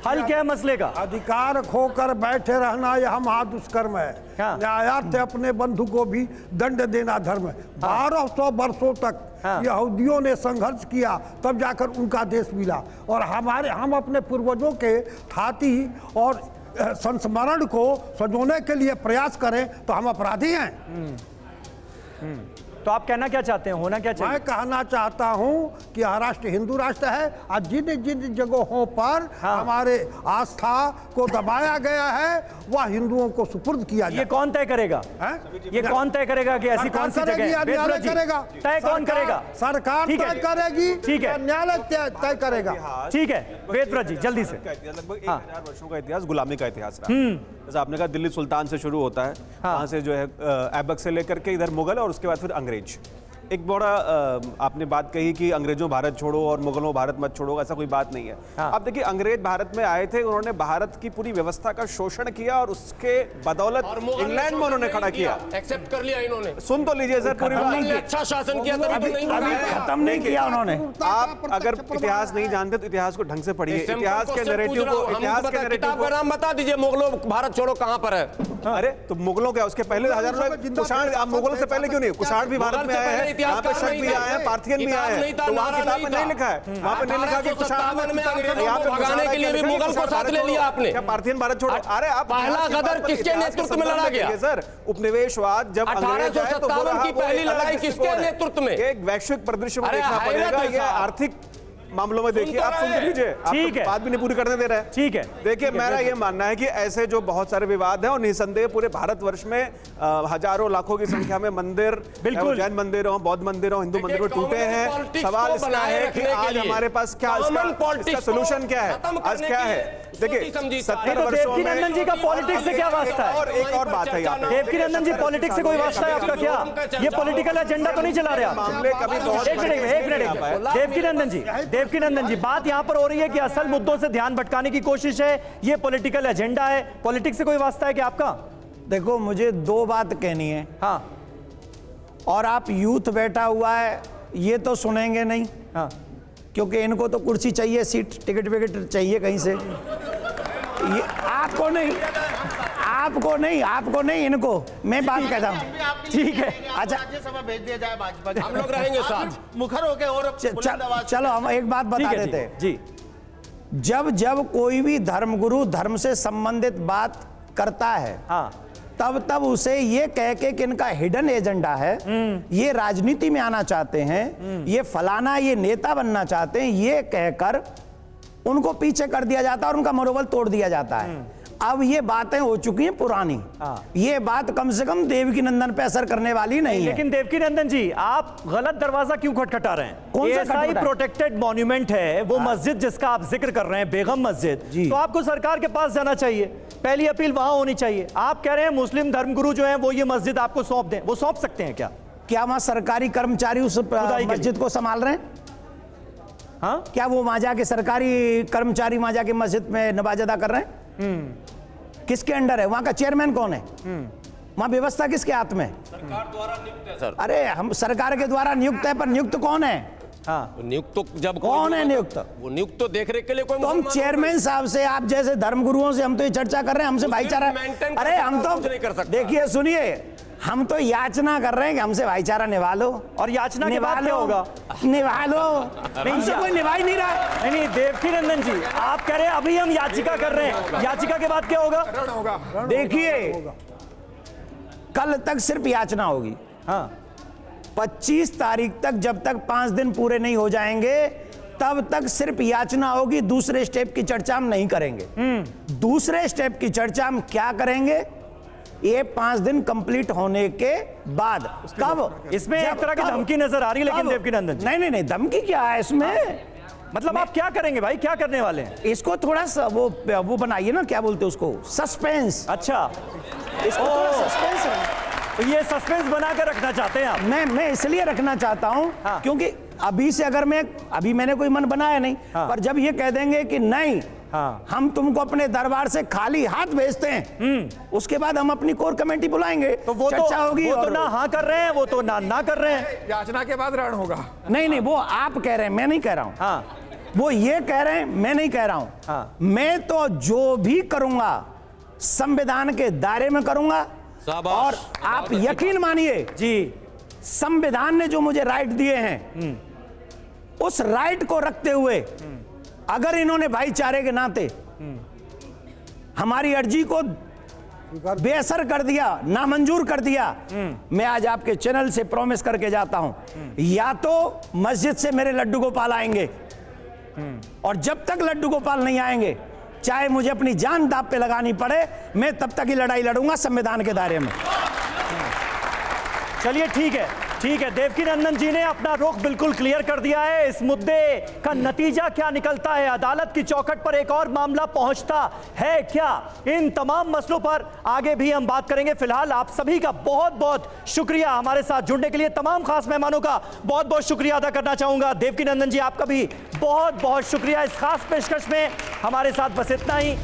हल क्या है मसले का? अधिकार खोकर बैठे रहना यह महादुष्कर्म है। न्यायार्थ अपने बंधु को भी दंड देना धर्म है। 1200 वर्षों तक यहूदियों ने संघर्ष किया, तब जाकर उनका देश मिला, और हम अपने पूर्वजों के ख्याति और संस्मरण को सजोने के लिए प्रयास करें तो हम अपराधी हैं। तो आप कहना क्या चाहते हैं, होना क्या चाहिए? मैं कहना चाहता हूं कि यह राष्ट्र हिंदू राष्ट्र है, और जिन जिन जगहों पर हमारे आस्था को दबाया गया है वह हिंदुओं को सुपुर्द किया जाए। ये कौन तय करेगा? ये कौन तय करेगा कि ऐसी कौन सी जगह है? न्यायालय करेगा। तय कौन करेगा? सरकार तय करेगी। ठीक है, न्यायालय तय करेगा। ठीक है वेदव्रत जी जल्दी से। लगभग 1000 वर्षों का इतिहास गुलामी का इतिहास रहा। जैसे आपने कहा दिल्ली सुल्तान से शुरू होता है, वहां से जो है ऐबक से लेकर के इधर मुगल और उसके बाद फिर अंग्रेज। एक बड़ा आपने बात कही कि अंग्रेजों भारत छोड़ो और मुगलों भारत मत छोड़ो, ऐसा कोई बात नहीं है। आप देखिए, अंग्रेज भारत में आए थे, उन्होंने भारत की पूरी व्यवस्था का शोषण किया और उसके बदौलत इंग्लैंड में उन्होंने खड़ा किया। एक्सेप्ट कर लिया इन्होंने। सुन तो लीजिए सर पूरी बात। अच्छा शासन किया था, अभी खत्म नहीं किया उन्होंने। आप अगर इतिहास नहीं जानते तो इतिहास को ढंग से पढ़िए, इतिहास के नैरेटिव को, इतिहास के नैरेटिव किताब का नाम बता दीजिए, मुगलों भारत छोड़ो कहां पर है? अरे तो मुगलों क्या, उसके पहले हजारों लोग कुषाण, आप मुगलों से पहले क्यों नहीं? कुषाण भी भारत में आए हैं, यहाँ पे शक भी आए हैं, पार्थियन भी आए हैं, तो वहाँ किताब में नहीं लिखा है, वहाँ पे नहीं लिखा कि कुषाण में अंग्रेजों को भगाने के लिए भी मुगल को साथ ले लिया आपने। क्या पार्थियन भारत छोड़ो? अरे आप पहला गदर किसके नेतृत्व में लड़ा गया सर? उपनिवेशवाद जब 1857 की पहली लड़ाई किसके नेतृत्व में? एक वैश्विक परिदृश्य में देखना पड़ेगा, ये आर्थिक मामलों में देखिए। आप सुन लीजिए, ठीक है, बात भी नहीं पूरी करने दे रहे हैं। ठीक है, देखिए, मेरा ये मानना है कि ऐसे जो बहुत सारे विवाद हैं और निसंदेह पूरे भारतवर्ष में हजारों लाखों की संख्या में मंदिर, बिल्कुल, जैन मंदिर हो, बौद्ध मंदिर हो, हिंदू मंदिर टूटे हैं। सवाल इसका है कि आज हमारे पास क्या इसका सोल्यूशन क्या है? आज क्या है? देखिए, 70 वर्षों में देवकीनंदन जी का पॉलिटिक्स से क्या वास्ता है? और एक और बात है यहाँ पे, देवकीनंदन जी पॉलिटिक्स से कोई वास्ता है आपका क्या? ये पॉलिटिकल एजेंडा तो नहीं चला रहे आप? मामले कभी एक मिनट, देवकीनंदन जी बात यहाँ पर हो रही है कि असल मुद्दों से ध्यान भटकाने की कोशिश है, ये पॉलिटिकल एजेंडा है, पॉलिटिक्स से कोई वास्ता है क्या आपका? देखो, मुझे दो बात कहनी है। हाँ, और आप यूथ बैठा हुआ है ये तो सुनेंगे नहीं। हाँ, क्योंकि इनको तो कुर्सी चाहिए, सीट, टिकट विकेट चाहिए कहीं से। ये आपको नहीं, इनको मैं बात कहता हूँ। ठीक है, अच्छा, राज्यसभा भेज दिया जाए भाजपा के, हम लोग रहेंगे साथ। मुखर होके और चलो हम एक बात बता देते हैं जी। जब कोई भी धर्मगुरु धर्म से संबंधित बात करता है, हाँ, तब उसे ये कह के कि इनका हिडन एजेंडा है, ये राजनीति में आना चाहते हैं, ये फलाना, ये नेता बनना चाहते हैं, ये कहकर उनको पीछे कर दिया जाता है और उनका मनोबल तोड़ दिया जाता है। अब ये बातें हो चुकी हैं पुरानी। ये बात कम से कम देवकीनंदन पे असर करने वाली नहीं है। लेकिन देवकीनंदन जी, आप गलत दरवाजा क्यों खटखटा रहे हैं? कौन सा ऐसा ही प्रोटेक्टेड मॉन्यूमेंट है वो मस्जिद जिसका आप जिक्र कर रहे हैं, बेगम मस्जिद, तो आपको सरकार के पास जाना चाहिए, पहली अपील वहां होनी चाहिए। आप कह रहे हैं मुस्लिम धर्मगुरु जो हैं वो ये मस्जिद आपको सौंप दें, वो सौंप सकते हैं क्या? क्या वहां सरकारी कर्मचारी उस मस्जिद को संभाल रहे हैं? हाँ, क्या वो वहां जाके सरकारी कर्मचारी वहां जाके मस्जिद में नमाज अदा कर रहे हैं? किसके अंडर है? वहां का चेयरमैन कौन है? वहां व्यवस्था किसके हाथ में? सरकार द्वारा नियुक्त है सर। अरे हम सरकार के द्वारा नियुक्त है, पर नियुक्त कौन है? हाँ, नियुक्त तो जब कौन है नियुक्त? वो नियुक्त तो देख रेख के लिए कोई तो हम चेयरमैन साहब से, आप जैसे धर्मगुरुओं से हम तो ये चर्चा कर रहे हैं, हमसे भाईचारा। अरे हम तो देखिए, सुनिए, हम तो याचना कर रहे हैं कि हमसे भाईचारा निभा लो। और याचना के बाद क्या होगा? निभा लो। हमसे कोई निभा ही नहीं रहा। नहीं, देवकीनंदन जी आप कह रहे हैं अभी हम याचिका कर रहे हैं, याचिका के बाद क्या होगा? देखिए, कल तक सिर्फ याचना होगी। हाँ, 25 तारीख तक, जब तक 5 दिन पूरे नहीं हो जाएंगे तब तक सिर्फ याचना होगी। दूसरे स्टेप की चर्चा हम नहीं करेंगे। दूसरे स्टेप की चर्चा हम क्या करेंगे? ये 5 दिन कंप्लीट होने के बाद। कब? इसमें एक तरह की धमकी नजर आ रही है, लेकिन देवकीनंदन जी। नहीं, धमकी क्या है इसमें? मतलब आप क्या करेंगे भाई, क्या करने वाले हैं? इसको थोड़ा सा वो बनाइए ना, क्या बोलते हैं उसको, सस्पेंस। अच्छा, इसको थोड़ा सस्पेंस है। तो ये सस्पेंस बना के रखना चाहते हैं आप? मैं इसलिए रखना चाहता हूं, हाँ, क्योंकि अभी से अगर अभी मैंने कोई मन बनाया नहीं, हाँ, पर जब ये कह देंगे कि नहीं, हाँ, हम तुमको अपने दरबार से खाली हाथ भेजते हैं, उसके बाद हम अपनी कोर कमेटी बुलाएंगे, तो वो चर्चा होगी। वो तो ना हाँ कर रहे हैं, वो तो ना कर रहे हैं। याचना के बाद रण होगा। नहीं, वो आप कह रहे हैं, मैं नहीं कह रहा हूं। हाँ, वो ये कह रहे हैं, मैं नहीं कह रहा हूं। हाँ, मैं तो जो भी करूंगा संविधान के दायरे में करूंगा। और आप यकीन मानिए जी, संविधान ने जो मुझे राइट दिए हैं, उस राइट को रखते हुए अगर इन्होंने भाईचारे के नाते हमारी अर्जी को बेअसर कर दिया, नामंजूर कर दिया, मैं आज आपके चैनल से प्रॉमिस करके जाता हूं, या तो मस्जिद से मेरे लड्डू गोपाल आएंगे, और जब तक लड्डू गोपाल नहीं आएंगे, चाहे मुझे अपनी जान दांव पे लगानी पड़े, मैं तब तक ही लड़ाई लड़ूंगा संविधान के दायरे में। चलिए ठीक है। ठीक है, देवकीनंदन जी ने अपना रुख बिल्कुल क्लियर कर दिया है। इस मुद्दे का नतीजा क्या निकलता है, अदालत की चौखट पर एक और मामला पहुंचता है क्या, इन तमाम मसलों पर आगे भी हम बात करेंगे। फिलहाल आप सभी का बहुत बहुत शुक्रिया हमारे साथ जुड़ने के लिए। तमाम खास मेहमानों का बहुत बहुत शुक्रिया अदा करना चाहूंगा। देवकीनंदन जी आपका भी बहुत बहुत शुक्रिया। इस खास पेशकश में हमारे साथ बस इतना ही।